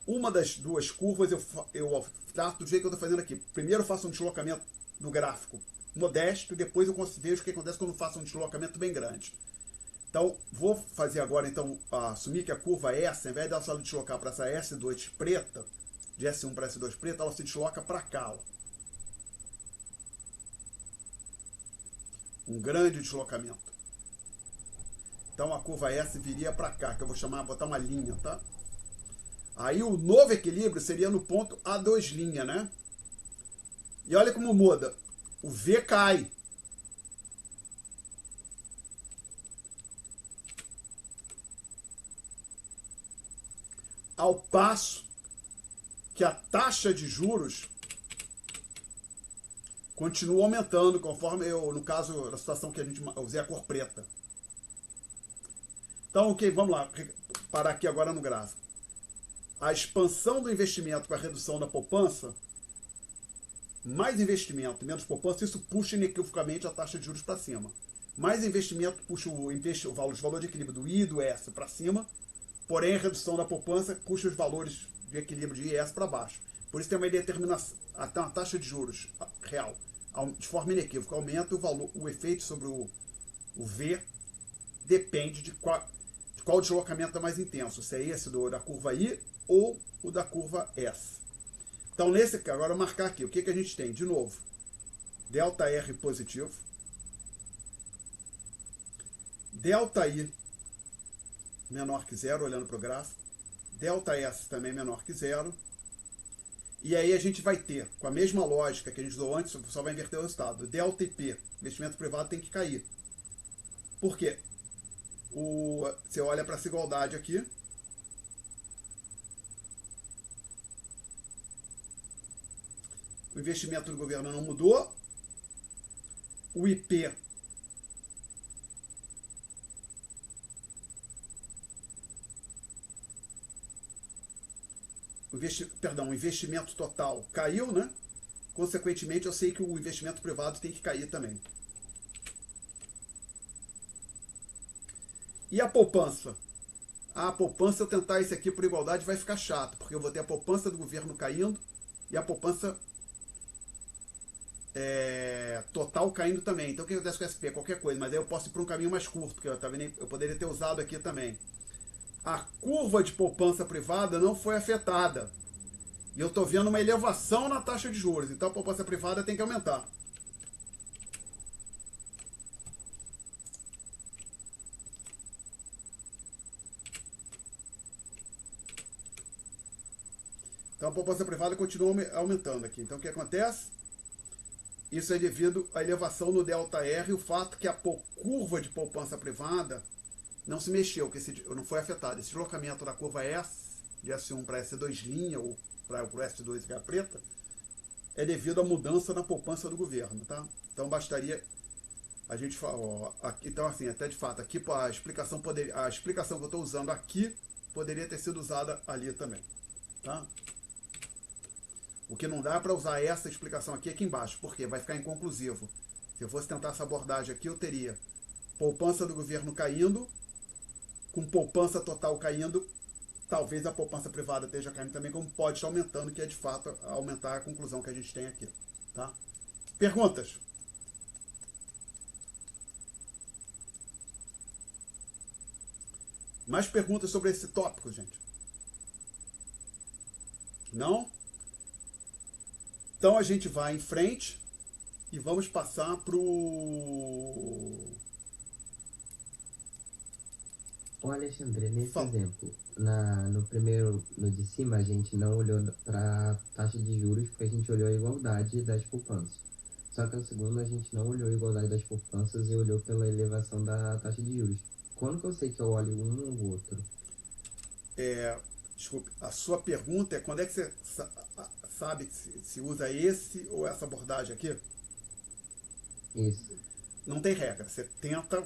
uma das duas curvas, eu trato do jeito que eu estou fazendo aqui. Primeiro eu faço um deslocamento no gráfico modesto, e depois eu vejo o que acontece quando eu faço um deslocamento bem grande. Então, vou fazer agora, assumir que a curva S, ao invés dela só deslocar para essa S2 preta, de S1 para S2 preta, ela se desloca para cá. Ó. Um grande deslocamento. Então, a curva S viria para cá, que eu vou botar uma linha, tá? Aí, o novo equilíbrio seria no ponto A2', né? E olha como muda. O V cai. Ao passo que a taxa de juros continua aumentando, conforme no caso da situação que eu usei a cor preta. Então, ok, vamos lá, parar aqui agora no gráfico. A expansão do investimento com a redução da poupança, mais investimento, menos poupança, isso puxa inequivocamente a taxa de juros para cima. Mais investimento puxa os valores de equilíbrio do I e do S para cima. Porém, a redução da poupança puxa os valores de equilíbrio de IS para baixo. Por isso tem uma indeterminação, até uma taxa de juros real, de forma inequívoca, aumenta o efeito sobre o V, depende de qual deslocamento é mais intenso, se é esse da curva I ou o da curva S. Então, agora eu vou marcar aqui, o que a gente tem? De novo, delta R positivo, delta I menor que zero, olhando para o gráfico. Delta S também menor que zero. E aí a gente vai ter, com a mesma lógica que a gente usou antes, só vai inverter o resultado. Delta IP, investimento privado tem que cair. Por quê? Você olha para essa igualdade aqui. O investimento do governo não mudou. O IP... o investimento total caiu, né? Consequentemente, eu sei que o investimento privado tem que cair também. E a poupança? A poupança, eu tentar isso aqui por igualdade, vai ficar chato, porque eu vou ter a poupança do governo caindo e a poupança total caindo também. Então, o que acontece com o SP? Qualquer coisa, mas aí eu posso ir para um caminho mais curto, porque eu poderia ter usado aqui também. A curva de poupança privada não foi afetada. E eu estou vendo uma elevação na taxa de juros. Então a poupança privada tem que aumentar. Então a poupança privada continua aumentando aqui. Então o que acontece? Isso é devido à elevação no delta R e o fato que a curva de poupança privada não se mexeu, que não foi afetada. Esse deslocamento da curva S de S1 para S2', ou para o S2 que é a preta, é devido à mudança na poupança do governo, tá? Então bastaria a gente falar, então assim, até de fato, aqui a explicação que eu estou usando aqui poderia ter sido usada ali também, tá? O que não dá para usar essa explicação aqui embaixo, porque vai ficar inconclusivo. Se eu fosse tentar essa abordagem aqui, eu teria poupança do governo caindo, com poupança total caindo, talvez a poupança privada esteja caindo também, como pode estar aumentando, que é de fato aumentar a conclusão que a gente tem aqui, tá? Perguntas? Mais perguntas sobre esse tópico, gente? Não? Então a gente vai em frente e vamos passar para o... Ô Alexandre, nesse exemplo, no primeiro, no de cima, a gente não olhou para taxa de juros porque a gente olhou a igualdade das poupanças. Só que no segundo a gente não olhou a igualdade das poupanças e olhou pela elevação da taxa de juros. Quando que eu sei que eu olho um ou o outro? Desculpe, a sua pergunta é quando é que você sabe se usa esse ou essa abordagem aqui? Isso. Não tem regra, você tenta,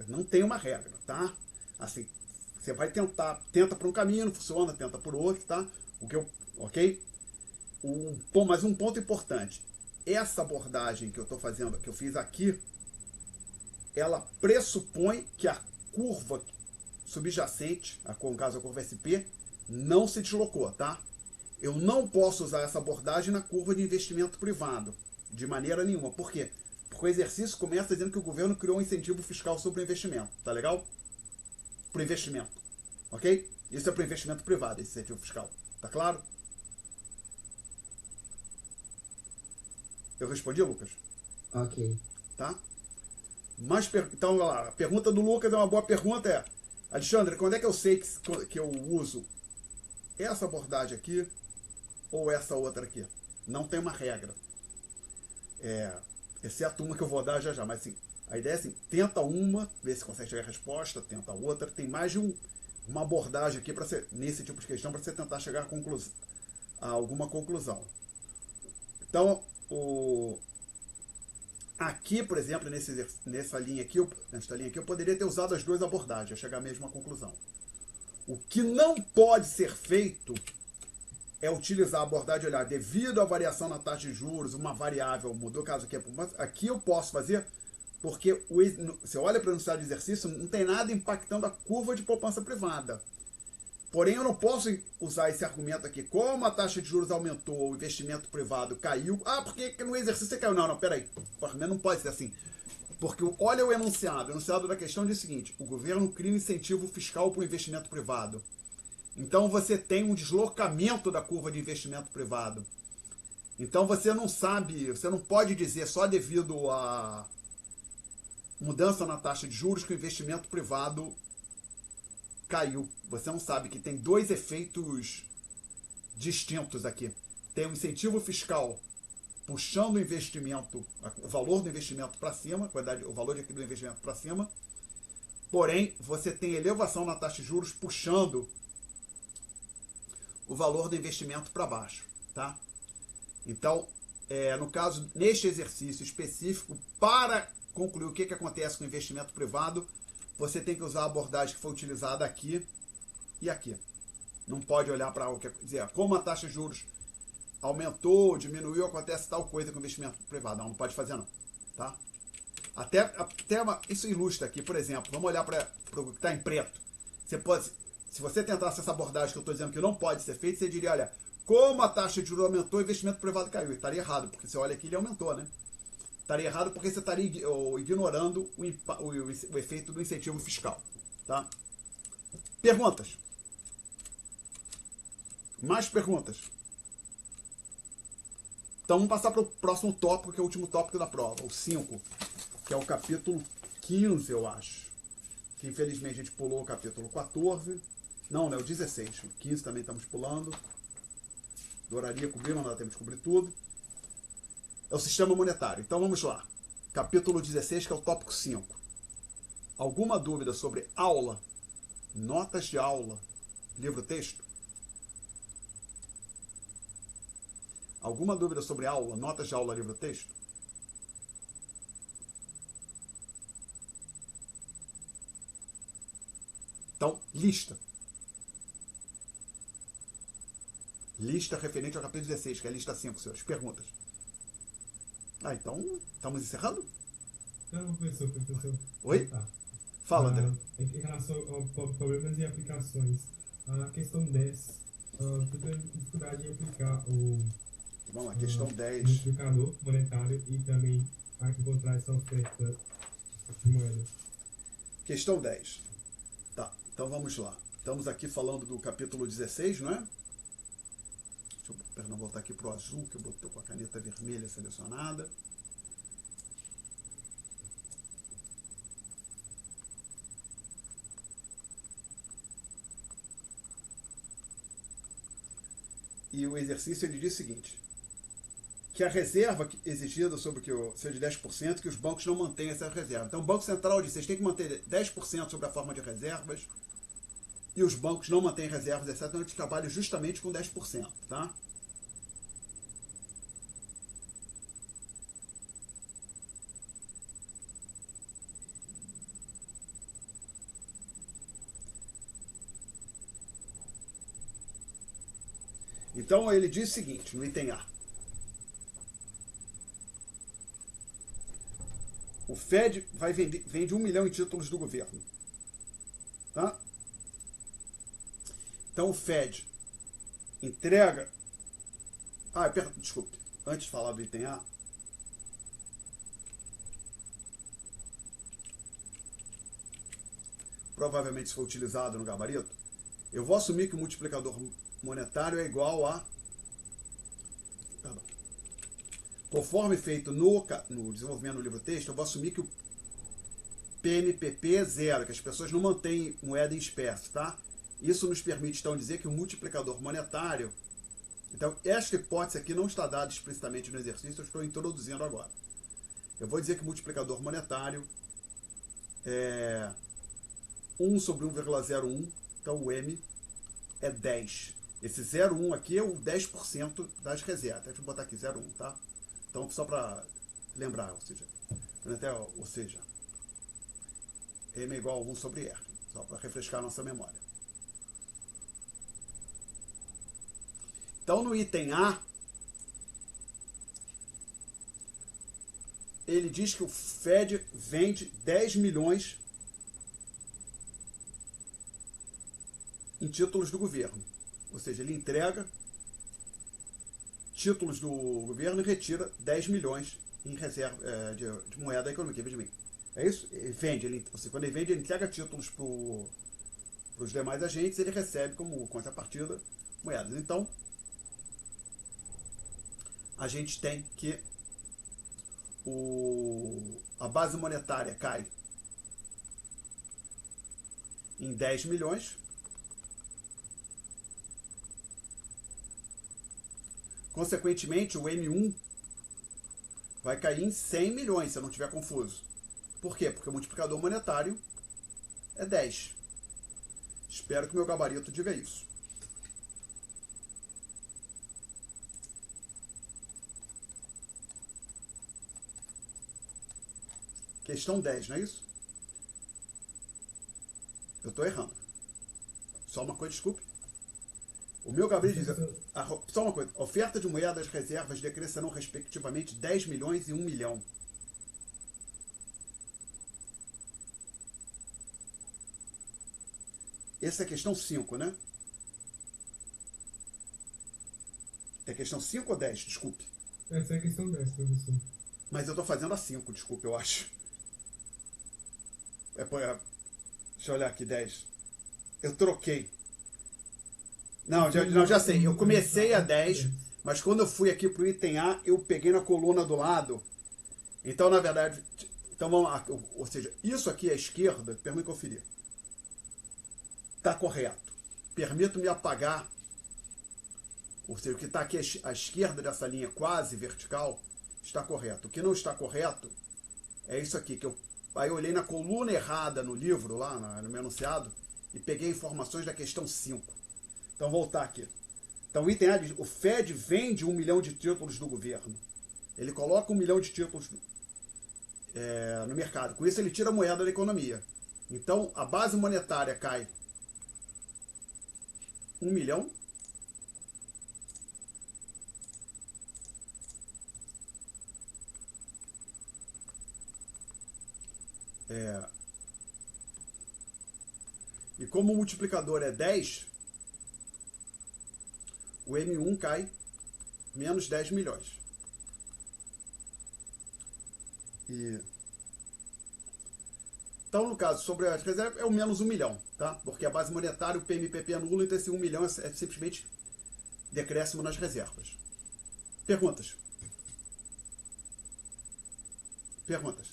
não tem uma regra, tá? Assim, você vai tenta por um caminho, não funciona, tenta por outro, tá? Ok? Mas um ponto importante, essa abordagem que eu estou fazendo, que eu fiz aqui, ela pressupõe que a curva subjacente, no caso a curva SP, não se deslocou, tá? Eu não posso usar essa abordagem na curva de investimento privado, de maneira nenhuma. Por quê? Porque o exercício começa dizendo que o governo criou um incentivo fiscal sobre o investimento, tá legal? Para o investimento, ok? Isso é para o investimento privado, esse incentivo fiscal, tá claro? Eu respondi, Lucas? Ok. Tá? Então, lá, a pergunta do Lucas é uma boa pergunta, Alexandre, quando é que eu sei que eu uso essa abordagem aqui ou essa outra aqui? Não tem uma regra. Exceto uma que eu vou dar já, mas assim, a ideia é assim, tenta uma, vê se consegue chegar a resposta, tenta outra, tem mais de uma abordagem aqui nesse tipo de questão para você tentar chegar a alguma conclusão. Então, aqui, por exemplo, nessa linha aqui, nesta linha aqui, eu poderia ter usado as duas abordagens, chegar à mesma conclusão. O que não pode ser feito é utilizar a abordagem de olhar, devido à variação na taxa de juros, uma variável mudou, caso aqui eu posso fazer, porque você olha para o enunciado de exercício, não tem nada impactando a curva de poupança privada. Porém, eu não posso usar esse argumento aqui, como a taxa de juros aumentou, o investimento privado caiu, porque no exercício você caiu. Não, peraí, o argumento não pode ser assim. Porque olha o enunciado da questão diz o seguinte, o governo cria um incentivo fiscal para o investimento privado. Então você tem um deslocamento da curva de investimento privado. Então você não sabe, você não pode dizer só devido à mudança na taxa de juros que o investimento privado caiu. Você não sabe que tem dois efeitos distintos aqui. Tem um incentivo fiscal puxando o investimento, o valor do investimento para cima, o valor aqui do investimento para cima. Porém, você tem elevação na taxa de juros puxando o valor do investimento para baixo, tá? Então, no caso, neste exercício específico, para concluir o que acontece com o investimento privado, você tem que usar a abordagem que foi utilizada aqui e aqui. Não pode olhar para dizer como a taxa de juros aumentou, diminuiu, acontece tal coisa com o investimento privado. Não pode fazer não, tá? Isso ilustra aqui, por exemplo, vamos olhar para o que está em preto. Se você tentasse essa abordagem que eu estou dizendo que não pode ser feita, você diria, olha, como a taxa de juros aumentou, o investimento privado caiu. E estaria errado, porque você olha aqui, ele aumentou, né? Estaria errado porque você estaria ignorando o efeito do incentivo fiscal, tá? Perguntas? Mais perguntas? Então vamos passar para o próximo tópico, que é o último tópico da prova, o 5, que é o capítulo 15, eu acho. Que infelizmente a gente pulou o capítulo 14. Não, né? O 16. O 15 também estamos pulando. Adoraria cobrir, mas não dá tempo de cobrir tudo. É o sistema monetário. Então vamos lá. Capítulo 16, que é o tópico 5. Alguma dúvida sobre aula, notas de aula, livro-texto? Alguma dúvida sobre a aula? Notas de aula, livro-texto? Então, lista. Lista referente ao capítulo 16, que é a lista 5, senhores. Perguntas. Então, estamos encerrando? Não, professor. Oi? Tá. Fala, André. Em relação a problemas e aplicações, a questão 10, eu tenho dificuldade em aplicar o Vamos lá, questão 10. multiplicador monetário e também a encontrar essa oferta de moeda. Questão 10. Tá, então vamos lá. Estamos aqui falando do capítulo 16, não é? Deixa eu voltar aqui para o azul, que eu botei com a caneta vermelha selecionada. E o exercício ele diz o seguinte: que a reserva exigida sobre que seja de 10%, que os bancos não mantêm essa reserva. Então o Banco Central diz: vocês têm que manter 10% sobre a forma de reservas, e os bancos não mantêm reservas, etc. Então eles trabalham justamente com 10%, tá? Então ele diz o seguinte, no item A: o Fed vende 1 milhão em títulos do governo. Tá? Então o Fed entrega... desculpe. Antes de falar do item A, provavelmente se for utilizado no gabarito, eu vou assumir que o multiplicador monetário é igual a... Conforme feito no desenvolvimento do livro-texto, eu vou assumir que o PNPP é zero, que as pessoas não mantêm moeda em espécie, tá? Isso nos permite, então, dizer que o multiplicador monetário... Então, esta hipótese aqui não está dada explicitamente no exercício, eu estou introduzindo agora. Eu vou dizer que o multiplicador monetário é 1 sobre 1,01, então o M é 10. Esse 0,1 aqui é o 10% das reservas. Deixa eu botar aqui 0,1, tá? Então, só para lembrar, ou seja, M é igual a 1 sobre R, só para refrescar a nossa memória. Então, no item A, ele diz que o Fed vende 10 milhões em títulos do governo. Ou seja, ele entrega títulos do governo e retira 10 milhões em reserva de moeda econômica. Veja bem. É isso? Ele vende. Quando ele vende, ele entrega títulos para os demais agentes, ele recebe como contrapartida moedas. Então, a gente tem que a base monetária cai em 10 milhões. Consequentemente, o M1 vai cair em 100 milhões, se eu não estiver confuso. Por quê? Porque o multiplicador monetário é 10. Espero que o meu gabarito diga isso. Questão 10, não é isso? Eu estou errando. Só uma coisa, desculpe. O meu gabarito diz... Só uma coisa. A oferta de moedas reservas decrescerão respectivamente 10 milhões e 1 milhão. Essa é a questão 5, né? É questão 5 ou 10? Desculpe. Essa é a questão 10, professor. Mas eu estou fazendo a 5, desculpe, eu acho. Deixa eu olhar aqui, 10. Eu troquei. Não, já sei. Eu comecei a 10, mas quando eu fui aqui para o item A, eu peguei na coluna do lado. Então, na verdade... Então, vamos lá. Ou seja, isso aqui à esquerda, permite conferir. Está correto. Permito-me apagar. Ou seja, o que está aqui à esquerda dessa linha quase vertical está correto. O que não está correto é isso aqui. Aí eu olhei na coluna errada no livro, lá no meu enunciado, e peguei informações da questão 5. Então, voltar aqui. Então, o item A diz, o Fed vende 1 milhão de títulos do governo. Ele coloca 1 milhão de títulos no mercado. Com isso, ele tira a moeda da economia. Então, a base monetária cai 1 milhão. E como o multiplicador é 10, o M1 cai menos 10 milhões. Então, no caso, sobre as reservas, é o menos 1 milhão, tá? Porque a base monetária, o PMPP é nulo, então esse 1 milhão é simplesmente decréscimo nas reservas. Perguntas? Perguntas?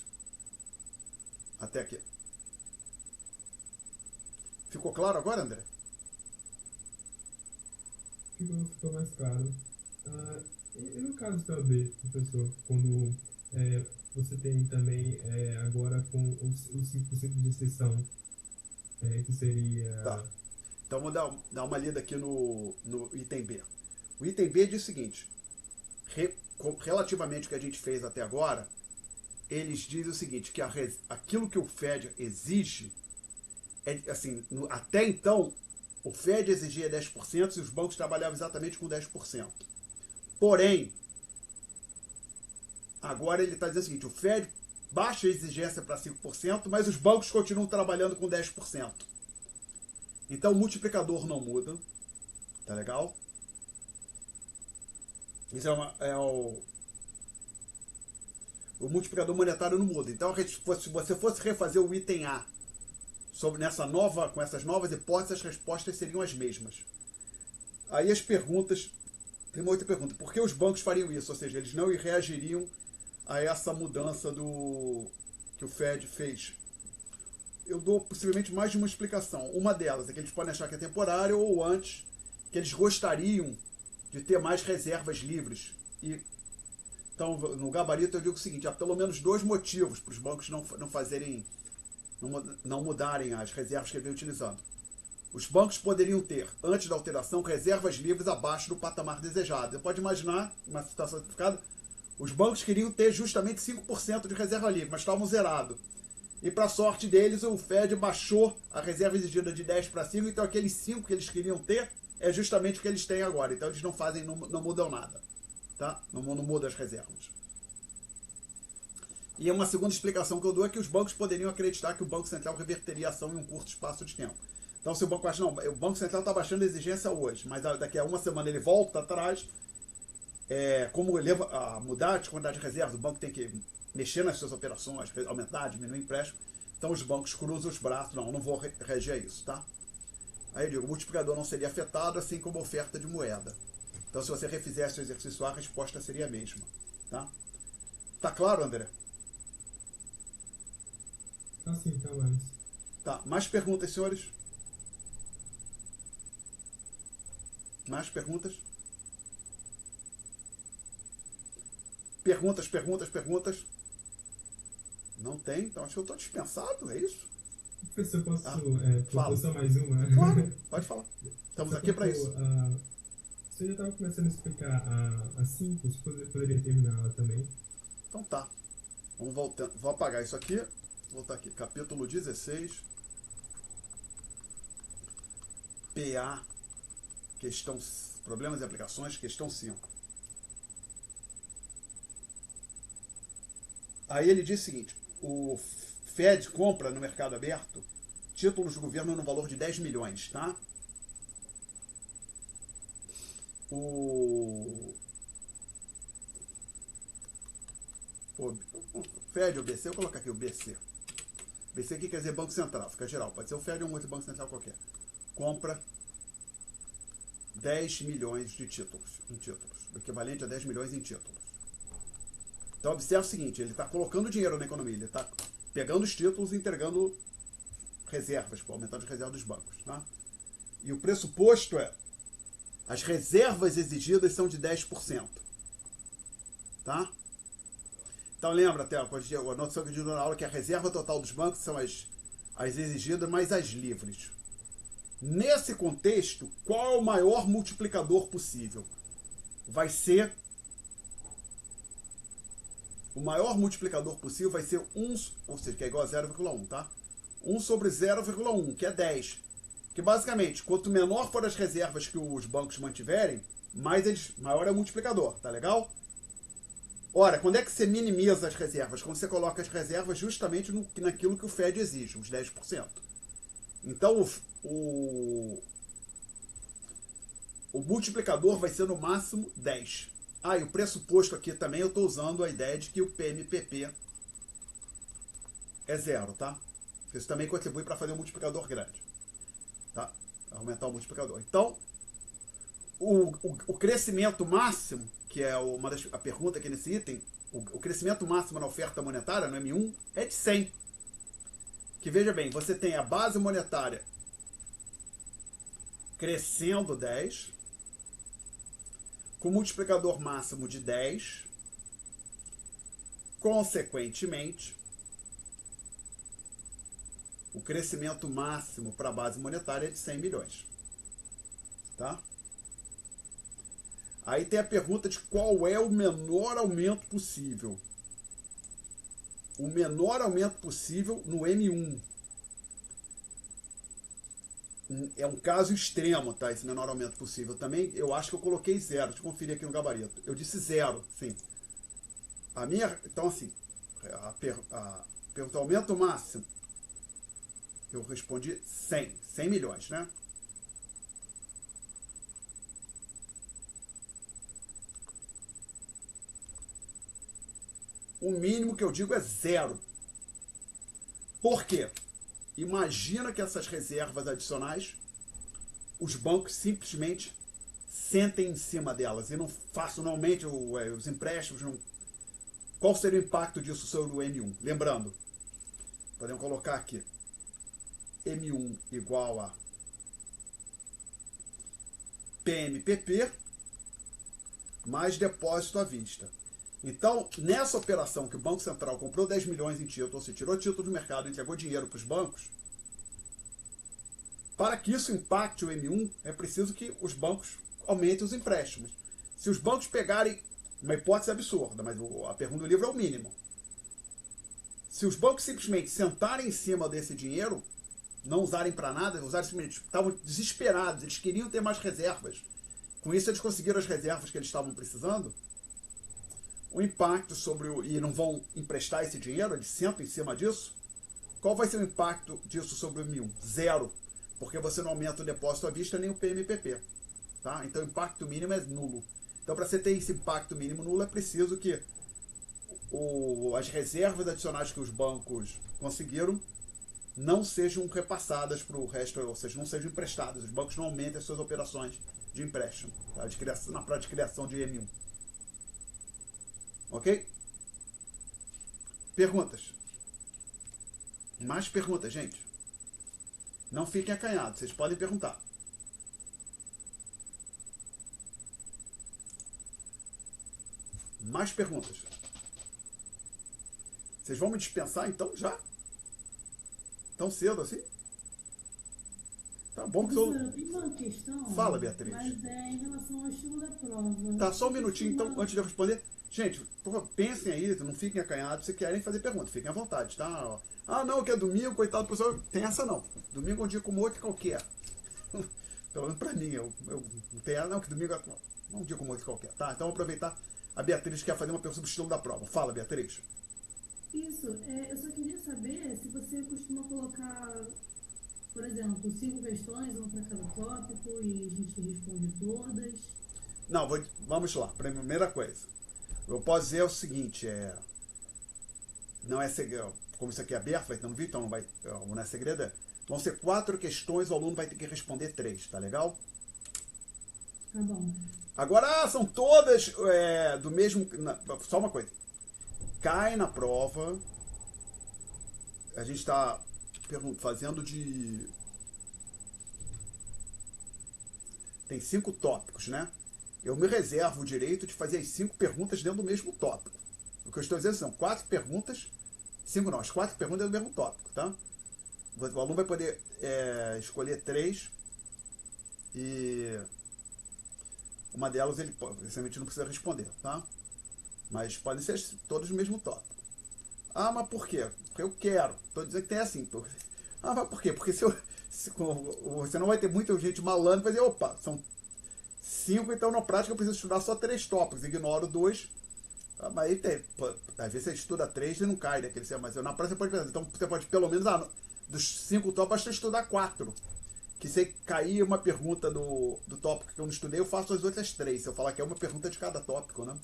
Até aqui. Ficou claro agora, André? Ficou mais claro. E no caso da OAB, professor, quando você tem também agora com os 5% de exceção, que seria... Tá. Então vou dar uma lida aqui no item B. O item B diz o seguinte, relativamente ao que a gente fez até agora, eles dizem o seguinte, que aquilo que o Fed exige, assim, até então, o Fed exigia 10% e os bancos trabalhavam exatamente com 10%. Porém, agora ele está dizendo o seguinte, o Fed baixa a exigência para 5%, mas os bancos continuam trabalhando com 10%. Então o multiplicador não muda. Tá legal? Isso o multiplicador monetário não muda. Então, se você fosse refazer o item A com essas novas hipóteses, as respostas seriam as mesmas. Aí as perguntas, tem uma outra pergunta, por que os bancos fariam isso? Ou seja, eles não reagiriam a essa mudança que o Fed fez. Eu dou possivelmente mais de uma explicação. Uma delas é que eles podem achar que é temporário, ou antes, que eles gostariam de ter mais reservas livres. Então, no gabarito eu digo o seguinte, há pelo menos 2 motivos para os bancos não mudarem as reservas que eles vêm utilizando. Os bancos poderiam ter, antes da alteração, reservas livres abaixo do patamar desejado. Você pode imaginar, uma situação simplificada, os bancos queriam ter justamente 5% de reserva livre, mas estavam zerados. E para sorte deles, o Fed baixou a reserva exigida de 10 para 5, então aqueles 5 que eles queriam ter é justamente o que eles têm agora. Então eles não mudam nada. Tá? Não mudam as reservas. E uma segunda explicação que eu dou é que os bancos poderiam acreditar que o Banco Central reverteria a ação em um curto espaço de tempo. Então se o banco acha, não, o Banco Central está baixando a exigência hoje, mas daqui a uma semana ele volta atrás, como a mudar a quantidade de reservas, o banco tem que mexer nas suas operações, aumentar, diminuir o empréstimo. Então os bancos cruzam os braços, não vou reagir a isso, tá? Aí eu digo, o multiplicador não seria afetado, assim como a oferta de moeda. Então se você refizesse o exercício A, a resposta seria a mesma, tá? Tá claro, André? Tá sim, tá mais. Tá, mais perguntas, senhores? Mais perguntas? Perguntas? Não tem? Então acho que eu estou dispensado, é isso? Professor, posso fala. só mais uma? Claro, pode falar. Estamos aqui para isso. Você já estava começando a explicar a 5, você poderia terminar ela também? Então tá. Vamos voltando. Vou apagar isso aqui. Vou voltar aqui. Capítulo 16. PA. Questão. Problemas e aplicações. Questão 5. Aí ele diz o seguinte. O Fed compra no mercado aberto títulos do governo no valor de 10 milhões, tá? O Fed, o BC, eu vou colocar aqui o BC. BC aqui quer dizer Banco Central, fica geral. Pode ser o Fed ou um outro Banco Central qualquer. Compra 10 milhões de títulos, o equivalente a 10 milhões em títulos. Então observa o seguinte, ele está colocando dinheiro na economia, ele está pegando os títulos e entregando reservas, aumentando as reservas dos bancos. Tá? E o pressuposto é, as reservas exigidas são de 10%. Tá? Então lembra até, a noção que eu digo na aula, que a reserva total dos bancos são as exigidas mais as livres. Nesse contexto, qual é o maior multiplicador possível? Vai ser... O maior multiplicador possível vai ser 1, ou seja, que é igual a 0,1, tá? 1 sobre 0,1, que é 10. Que basicamente, quanto menor for as reservas que os bancos mantiverem, maior é o multiplicador, tá legal? Ora, quando é que você minimiza as reservas? Quando você coloca as reservas justamente naquilo que o Fed exige, os 10%. Então, o multiplicador vai ser no máximo 10. E o pressuposto aqui também eu estou usando a ideia de que o PMPP é 0, tá? Isso também contribui para fazer um multiplicador grande. Tá? Aumentar o multiplicador. Então, o crescimento máximo, que é a pergunta aqui nesse item, o crescimento máximo na oferta monetária, no M1, é de 100. Que veja bem, você tem a base monetária crescendo 10, com multiplicador máximo de 10, consequentemente, o crescimento máximo para a base monetária é de 100 milhões. Tá? Aí tem a pergunta de qual é o menor aumento possível. O menor aumento possível no M1. É um caso extremo, tá? Esse menor aumento possível. Também eu acho que eu coloquei 0. Deixa eu conferir aqui no gabarito. Eu disse 0, sim. Então, assim, a pergunta aumento máximo. Eu respondi 100 milhões, né? O mínimo que eu digo é 0. Por quê? Imagina que essas reservas adicionais, os bancos simplesmente sentem em cima delas e não façam, não aumentem os empréstimos. Qual seria o impacto disso sobre o M1? Lembrando, podemos colocar aqui, M1 igual a PMPP mais depósito à vista. Então, nessa operação que o Banco Central comprou 10 milhões em título, ou seja, tirou título do mercado e entregou dinheiro para os bancos, para que isso impacte o M1, é preciso que os bancos aumentem os empréstimos. Se os bancos pegarem, uma hipótese absurda, mas a pergunta do livro é o mínimo. Se os bancos simplesmente sentarem em cima desse dinheiro, não usarem para nada, estavam desesperados, eles queriam ter mais reservas. Com isso, eles conseguiram as reservas que eles estavam precisando. O impacto e não vão emprestar esse dinheiro, eles sentam em cima disso. Qual vai ser o impacto disso sobre o M1? 0, porque você não aumenta o depósito à vista nem o PMPP. Tá? Então o impacto mínimo é nulo. Então, para você ter esse impacto mínimo nulo, é preciso que as reservas adicionais que os bancos conseguiram não sejam repassadas para o resto, ou seja, não sejam emprestadas. Os bancos não aumentem as suas operações de empréstimo, tá? Na prática de criação de M1. Ok? Perguntas? Mais perguntas, gente? Não fiquem acanhados, vocês podem perguntar. Mais perguntas? Vocês vão me dispensar então já? Tão cedo assim? Tá bom que sou... Eu tenho uma questão. Fala, Beatriz. Mas é em relação ao estilo da prova. Tá, só um minutinho então, antes de eu responder. Gente, pensem aí, não fiquem acanhados, se querem fazer pergunta, fiquem à vontade, tá? Não, que é domingo, coitado do pessoal. Tem essa não. Domingo é um dia como outro qualquer. Pelo menos pra mim, eu não tenho não, que domingo é um dia como outro qualquer, tá? Então, vou aproveitar. A Beatriz quer fazer uma pergunta sobre o estilo da prova. Fala, Beatriz. Isso, eu só queria saber se você costuma colocar, por exemplo, 5 questões, uma para cada tópico, e a gente responde todas. Não, vamos lá. Primeira coisa. Eu posso dizer o seguinte, não é segredo, como isso aqui é aberto, então não é segredo. Vão ser 4 questões, o aluno vai ter que responder 3, tá legal? Tá bom. Agora, são todas do mesmo... Só uma coisa. Cai na prova, a gente está fazendo de... Tem 5 tópicos, né? Eu me reservo o direito de fazer as 5 perguntas dentro do mesmo tópico. O que eu estou dizendo são 4 perguntas, 5 não, as 4 perguntas dentro do mesmo tópico, tá? O aluno vai poder escolher 3 E uma delas ele realmente não precisa responder, tá? Mas podem ser todos o mesmo tópico. Ah, mas por quê? Porque eu quero. Estou dizendo que tem assim. Ah, mas por quê? Porque você não vai ter muita gente malandro para dizer, opa, são 5, então na prática eu preciso estudar só 3 tópicos, ignoro 2. Ah, mas aí tem, às vezes você estuda 3 e não cai daquele, mas na prática você pode pensar, então você pode pelo menos, dos 5 tópicos, você estudar 4. Que se cair uma pergunta do tópico que eu não estudei, eu faço as outras 3. Se eu falar que é uma pergunta de cada tópico, né?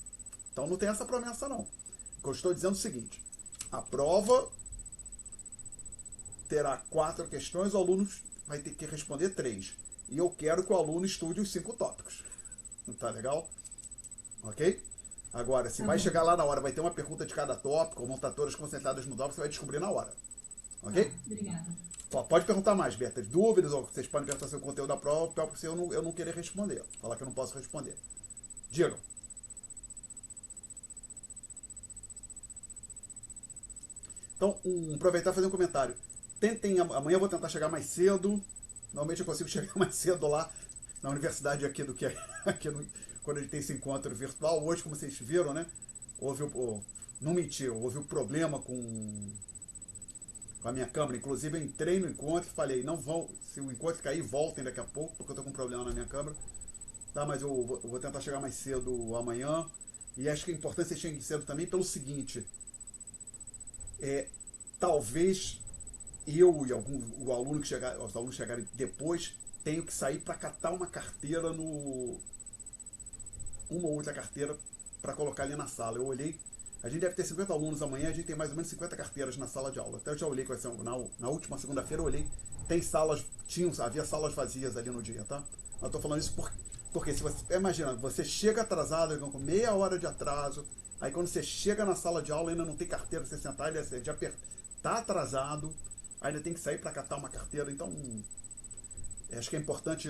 Então não tem essa promessa não. O que eu estou dizendo é o seguinte, a prova terá 4 questões, o aluno vai ter que responder 3. E eu quero que o aluno estude os 5 tópicos. Tá legal? Ok? Agora, se vai chegar lá na hora, vai ter uma pergunta de cada tópico, ou vão estar todas concentradas no tópico, você vai descobrir na hora. Ok? Obrigada. Pode perguntar mais, Berta. Dúvidas, ou vocês podem perguntar sobre o conteúdo da prova, para eu não querer responder. Falar que eu não posso responder. Digam. Então, aproveitar e fazer um comentário. Amanhã eu vou tentar chegar mais cedo. Normalmente eu consigo chegar mais cedo lá na universidade aqui do que aqui quando a gente tem esse encontro virtual. Hoje, como vocês viram, né? Não mentir, houve um problema com a minha câmera. Inclusive, eu entrei no encontro e falei, não vão, se o encontro cair, voltem daqui a pouco, porque eu estou com um problema na minha câmera. Tá, mas eu vou tentar chegar mais cedo amanhã. E acho que é importante vocês cheguem cedo também pelo seguinte. Talvez eu e o aluno que chegar, os alunos chegarem depois, tenho que sair para catar uma carteira uma ou outra carteira para colocar ali na sala. Eu olhei, a gente deve ter 50 alunos amanhã, a gente tem mais ou menos 50 carteiras na sala de aula. Até eu já olhei, na última segunda-feira eu olhei, havia salas vazias ali no dia, tá? Eu tô falando isso porque se você, imagina, você chega atrasado, com meia hora de atraso, aí quando você chega na sala de aula ainda não tem carteira pra você sentar, você já tá atrasado, ainda tem que sair para catar uma carteira, então acho que é importante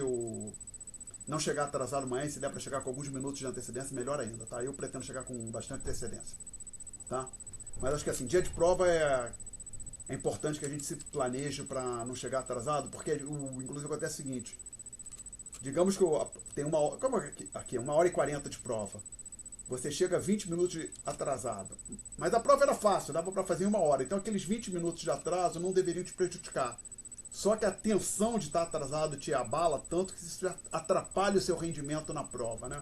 não chegar atrasado amanhã, se der para chegar com alguns minutos de antecedência, melhor ainda, tá? Eu pretendo chegar com bastante antecedência, tá? Mas acho que assim, dia de prova é importante que a gente se planeje para não chegar atrasado, porque inclusive acontece o seguinte, digamos que tem uma hora, como aqui, 1h40 de prova, você chega 20 minutos atrasado, mas a prova era fácil, dava para fazer em 1 hora, então aqueles 20 minutos de atraso não deveriam te prejudicar. Só que a tensão de estar atrasado te abala tanto que isso atrapalha o seu rendimento na prova, né?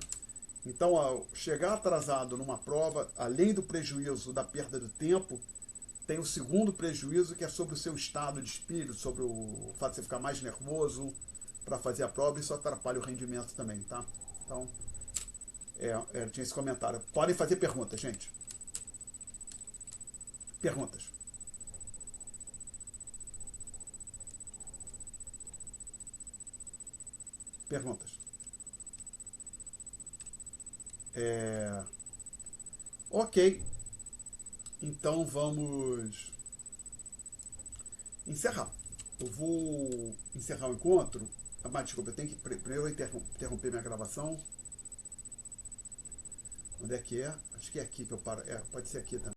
Então, ao chegar atrasado numa prova, além do prejuízo da perda do tempo, tem o segundo prejuízo, que é sobre o seu estado de espírito, sobre o fato de você ficar mais nervoso para fazer a prova, e isso atrapalha o rendimento também, tá? Então, tinha esse comentário. Podem fazer perguntas, gente. Perguntas. Perguntas. Ok. Então vamos encerrar. Eu vou encerrar o encontro. Mas desculpa, eu tenho que primeiro interromper minha gravação. Onde é que é? Acho que é aqui que eu paro. Pode ser aqui também.